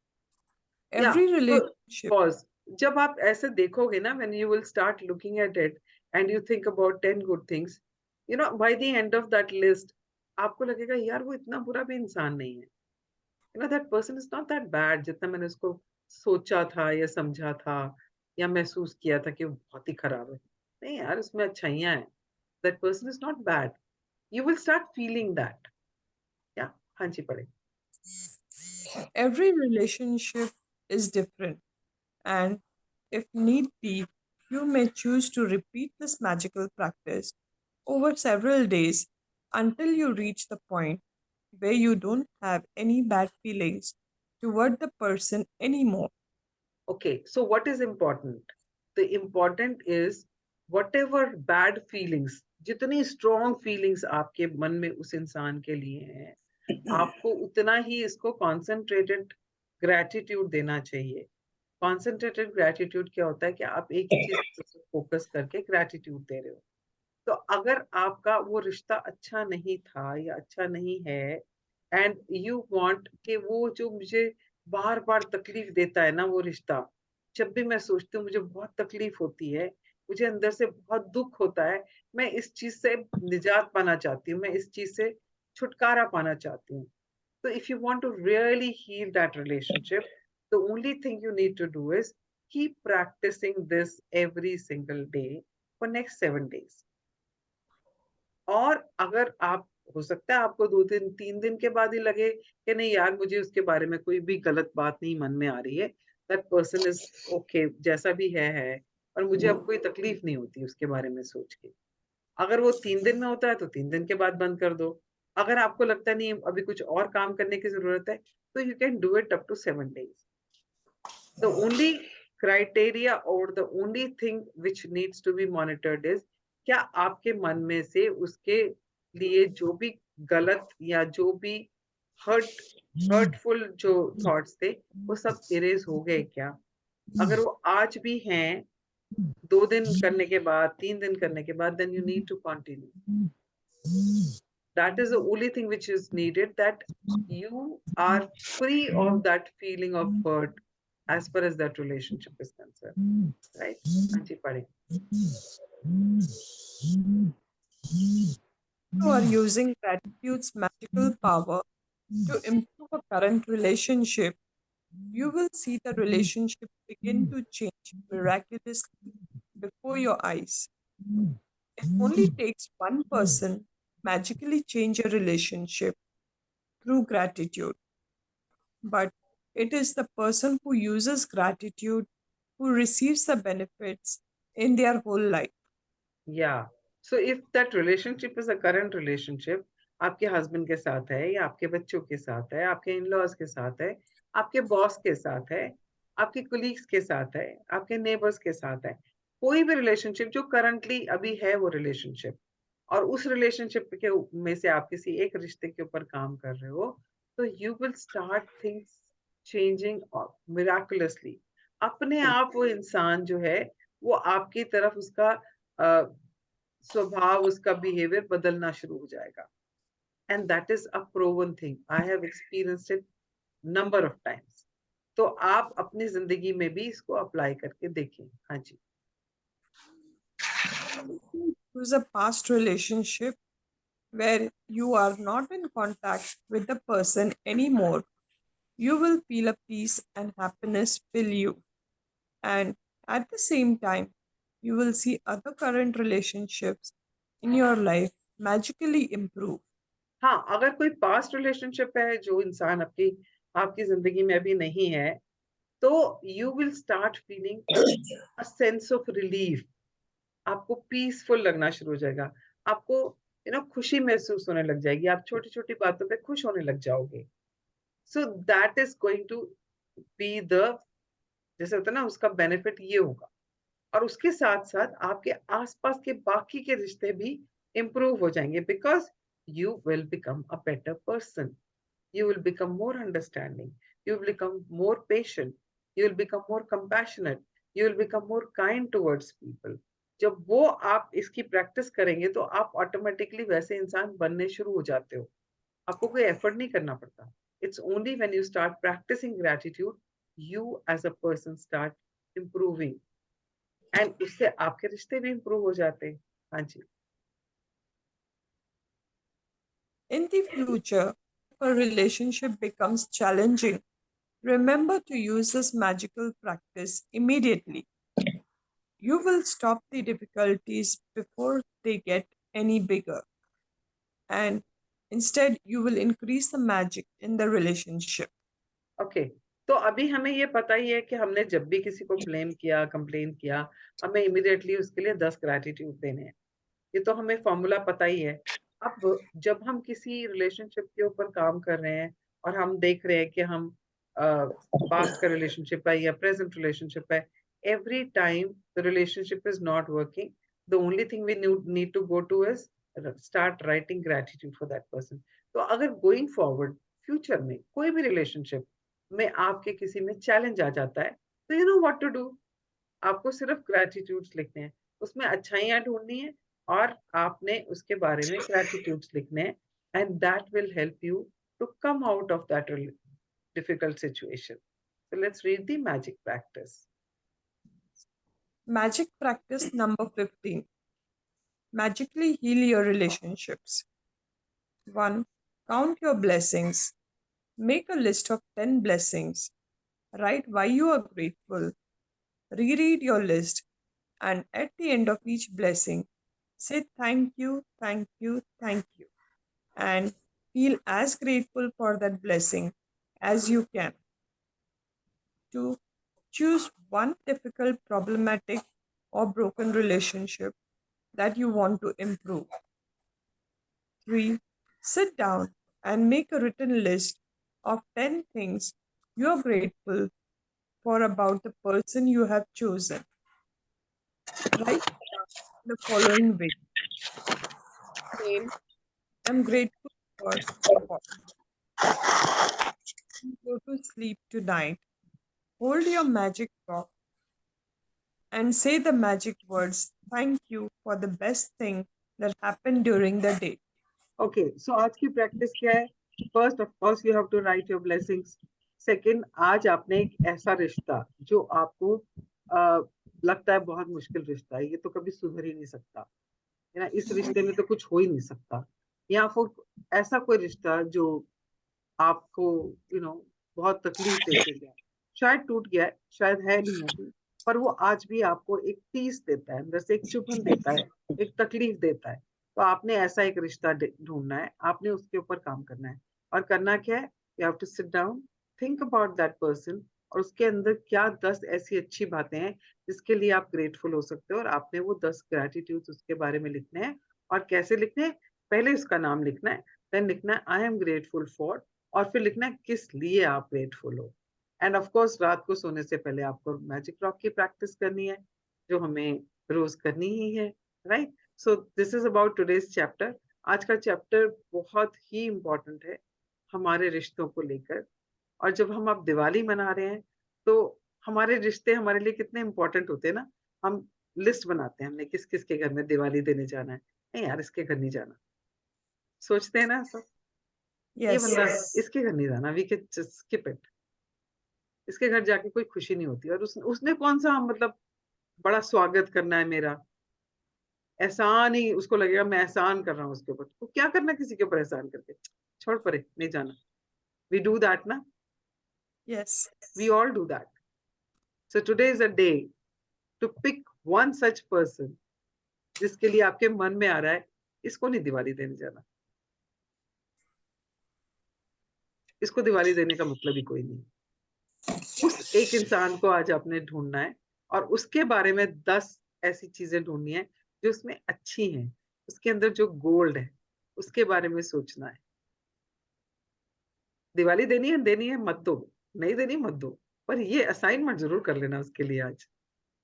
Yeah. Every So relationship pause. जब आप ऐसे देखोगे ना, when you will start looking at it and you think about 10 good things, you know, by the end of that list, आपको लगेगा यार वो इतना बुरा भी इंसान नहीं है. You know, that person is not that bad जितना मैंने उसको सोचा था या समझा था या महसूस किया था कि वो बहुत ही खराब है. नहीं यार, उसमें अच्छाइयां हैं. That person is not bad. You will start feeling that. Yeah. हाँ जी, पढ़े. every relationship is different, and if need be, you may choose to repeat this magical practice over several days until you reach the point where you don't have any bad feelings toward the person anymore. Okay, so what is important? The important is whatever bad feelings, जितनी strong feelings आपके मन में उस इंसान के लिए हैं, आपको उतना ही इसको concentrated gratitude देना चाहिए. Concentrated gratitude क्या होता है कि आप एक ही चीज पर फोकस करके gratitude दे रहे हो. तो अगर आपका वो रिश्ता अच्छा नहीं था या अच्छा नहीं है एंड यू वांट कि वो जो मुझे बार बार तकलीफ देता है ना वो रिश्ता, जब भी मैं सोचती हूँ मुझे बहुत तकलीफ होती है, मुझे अंदर से बहुत दुख होता है, मैं इस चीज से निजात पाना चाहती हूँ, मैं इस चीज से छुटकारा पाना चाहती हूँ. तो if you want to really heal that relationship, the only thing you need to do is keep practicing this every single day for next 7 days. और अगर आप, हो सकता है आपको 2 दिन 3 दिन के बाद ही लगे कि नहीं यार मुझे उसके बारे में कोई भी गलत बात नहीं मन में आ रही है, दैट पर्सन इज ओके जैसा भी है, और मुझे अब कोई तकलीफ नहीं होती उसके बारे में सोच के. अगर वो 3 दिन में होता है तो 3 दिन के बाद बंद कर दो. अगर आपको लगता नहीं अभी कुछ और काम करने की जरूरत है, तो you can do it up to 7 days. The only criteria or the only thing which needs to be monitored is क्या आपके मन में से उसके लिए जो भी गलत या जो भी हर्टफुल जो थॉट्स थे वो सब इरेज हो गए क्या. अगर वो आज भी हैं 2 दिन करने के बाद 3 दिन करने के बाद, then you need to continue. That is the only thing which is needed, that you are free of that feeling of hurt as far as that relationship is concerned, right? Anji, pade. You are using gratitude's magical power to improve a current relationship. You will see the relationship begin to change miraculously before your eyes. It only takes one person magically change a relationship through gratitude, but it is the person who uses gratitude who receives the benefits in their whole life. Yeah. So if that relationship is a current relationship, आपके husband के साथ है या आपके बच्चों के साथ है, आपके इन-लॉज के साथ है, आपके बॉस के साथ है, आपके कोलीग्स के साथ है, आपके नेबर्स के साथ है, कोई भी रिलेशनशिप जो करंटली अभी है वो रिलेशनशिप, और उस रिलेशनशिप के में से आप किसी एक रिश्ते के ऊपर काम कर रहे हो, तो you will start things changing miraculously. अपने आप वो इंसान जो है वो आपकी तरफ उसका स्वभाव, उसका बिहेवियर बदलना शुरू हो जाएगा। And that is a proven thing, I have experienced it number of times. तो आप अपनी जिंदगी में भी इसको अप्लाई करके देखें। हाँ जी। Choose a past relationship where you are not in contact with the person anymore. You will feel a peace and happiness fill you. And at the same time, you will see other current relationships in your life magically improve. हाँ, अगर कोई past relationship है जो इंसान आपकी आपकी जिंदगी में अभी नहीं है, तो you will start feeling a sense of relief. आपको पीसफुल लगना शुरू हो जाएगा। आपको खुशी महसूस होने लग जाएगी। आप छोटी-छोटी बातों पे खुश होने लग जाओगे। So that is going to be the, जैसे होता है ना, उसका बेनिफिट ये होगा। और उसके साथ-साथ आपके आस-पास के बाकी के रिश्ते भी इम्प्रूव हो जाएंगे, because you will become a better person. You will become more understanding. You will become more patient. You will become more compassionate. You will become more kind towards people. जब वो आप इसकी प्रैक्टिस करेंगे तो आप automatically वैसे इंसान बनने शुरू हो जाते हो। आपको कोई एफर्ट नहीं करना पड़ता। It's only when you start practicing gratitude, you as a person start improving, and उससे आपके रिश्ते भी इम्प्रूव हो जाते हैं। हाँ जी। In the future, if a relationship becomes challenging, remember to use this magical practice immediately. You will stop the difficulties before they get any bigger, and instead, you will increase the magic in the relationship. Okay. तो अभी हमें ये पता ही है कि हमने जब भी किसी को ब्लेम किया, कंप्लेन किया, हमें इमीडिएटली उसके लिए 10 ग्रैटिट्यूड देने हैं। ये तो हमें फॉर्मूला पता ही है। अब जब हम किसी रिलेशनशिप के ऊपर काम कर रहे हैं और हम देख रहे हैं कि हम पास्ट का रिलेशनशिप है या प्रेजेंट रिलेशनशिप है, every time the relationship is not working, the only thing we need to go to is start writing gratitude for that person. तो अगर गोइंग फॉरवर्ड फ्यूचर में कोई भी रिलेशनशिप में आपके किसी में चैलेंज आ जाता है, तो you know what to do. आपको सिर्फ ग्रैटिट्यूड्स लिखने हैं, उसमें अच्छाइयाँ ढूँढनी है और आपने उसके बारे में ग्रैटिट्यूड्स लिखने हैं, and that will help you to come out of that difficult situation. So let's read the magic practice. Magic practice number 15. Magically heal your relationships. 1. Count your blessings. Make a list of 10 blessings. Write why you are grateful. Reread your list, and at the end of each blessing, say thank you, thank you, thank you, and feel as grateful for that blessing as you can. 2. Choose one difficult, problematic, or broken relationship that you want to improve. 3. Sit down and make a written list of 10 things you are grateful for about the person you have chosen. Write the following way. Name, I'm grateful for what. Go to sleep tonight. Hold your magic box and say the magic words, thank you for the best thing that happened during the day. Okay, so आज की practice क्या है? First of course you have to write your blessings. Second, आज आपने एक ऐसा रिश्ता जो आपको लगता है बहुत मुश्किल रिश्ता है, ये तो कभी सुधर ही नहीं सकता, ना, इस रिश्ते में तो कुछ हो ही नहीं सकता, या फिर ऐसा कोई रिश्ता जो आपको बहुत तकलीफ देके गया, शायद टूट गया है, शायद है नहीं अभी, पर वो आज भी आपको एक टीस देता है, अंदर से एक चुभन देता है, एक तकलीफ देता है। तो आपने ऐसा एक रिश्ता ढूंढना है, आपने उसके ऊपर काम करना है। और करना क्या है, you have to sit down, think about that person, और उसके अंदर क्या 10 ऐसी अच्छी बातें हैं जिसके लिए आप ग्रेटफुल हो सकते हो, और आपने वो 10 ग्रेटिट्यूड उसके बारे में लिखने हैं। और कैसे लिखने हैं, पहले उसका नाम लिखना है, देन लिखना है आई एम ग्रेटफुल फॉर, और फिर लिखना है किस लिए आप ग्रेटफुल हो। एंड ऑफ कोर्स रात को सोने से पहले आपको मैजिक रॉक की प्रैक्टिस करनी है, जो हमें रोज करनी ही है, right. So this is about today's chapter. आज का चैप्टर बहुत ही इम्पोर्टेंट है हमारे रिश्तों को लेकर। और जब हम अब दिवाली मना रहे हैं, तो हमारे रिश्ते हमारे लिए कितने इम्पोर्टेंट होते हैं ना। हम लिस्ट बनाते हैं, हमने किस किस के घर में दिवाली देने जाना है, नहीं यार इसके घर नहीं जाना, सोचते हैं ना सब, ये Yes. बंदा इसके घर नहीं जाना, we can just skip it, इसके घर जाके कोई खुशी नहीं होती, और उसने कौन सा मतलब बड़ा स्वागत करना है मेरा, एहसान ही उसको लगेगा मैं एहसान कर रहा हूँ उसके ऊपर, तो क्या करना किसी के ऊपर एहसान करके, छोड़ परे नहीं जाना। वी डू दैट ना, Yes. We all do that. So today is a day to pick one such person जिसके लिए आपके मन में आ रहा है इसको नहीं दिवाली देने जाना, इसको दिवाली देने का मतलब ही कोई नहीं। उस एक इंसान को आज आपने ढूंढना है, और उसके बारे में 10 ऐसी चीजें ढूंढनी है जो उसमें अच्छी हैं, उसके अंदर जो गोल्ड है उसके बारे में सोचना है। दिवाली देनी है मत दो, नहीं देनी मत दो, पर ये असाइनमेंट जरूर कर लेना उसके लिए आज।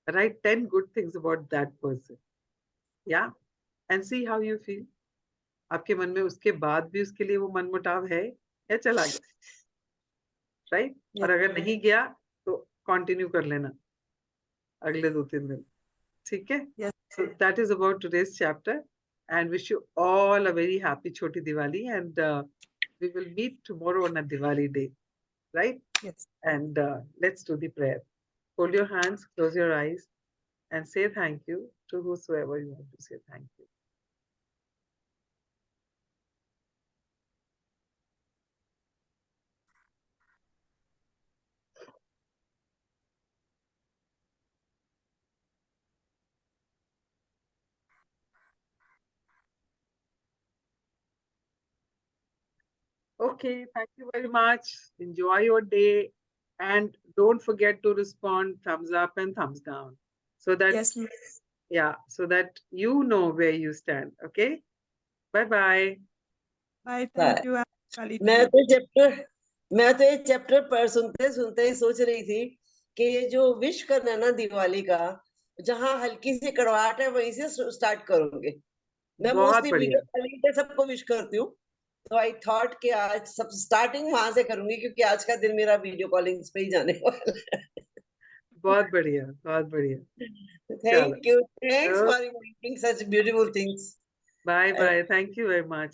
Right 10 good things about that person, या and see how you feel. आपके मन में उसके बाद भी उसके लिए वो मनमुटाव है या चला गया, राइट। Yes. और अगर नहीं गया तो कंटिन्यू कर लेना अगले 2-3 दिन, ठीक है। Yes. So that is about today's chapter, and wish you all a very happy Choti Diwali, and we will meet tomorrow on a Diwali day, right? Yes. And let's do the prayer. Hold your hands, close your eyes, and say thank you to whosoever you want to say thank you. Okay, thank you very much. Enjoy your day, and don't forget to respond thumbs up and thumbs down, so that Yes. yeah, so that you know where you stand. Okay, bye bye. Bye. Thank you. Kali to मैं you. तो chapter मैं तो ये chapter पर सुनते सुनते ही सोच रही थी कि ये जो विश करना ना दिवाली का, जहाँ हल्की सी कड़वाहट है वहीं से स्टार्ट करूंगे। मैं बहुत मोस्टली बढ़िया। वीडियो कॉलिंग पे सबको विश करती हूँ, तो आई थॉट कि आज सब स्टार्टिंग वहां से करूंगी, क्योंकि आज का दिन मेरा वीडियो कॉलिंग पे ही जाने वाला है। बहुत बढ़िया, बहुत बढ़िया। थैंक यू, थैंक्स चलो, for making such beautiful things. bye bye. Thank you very much.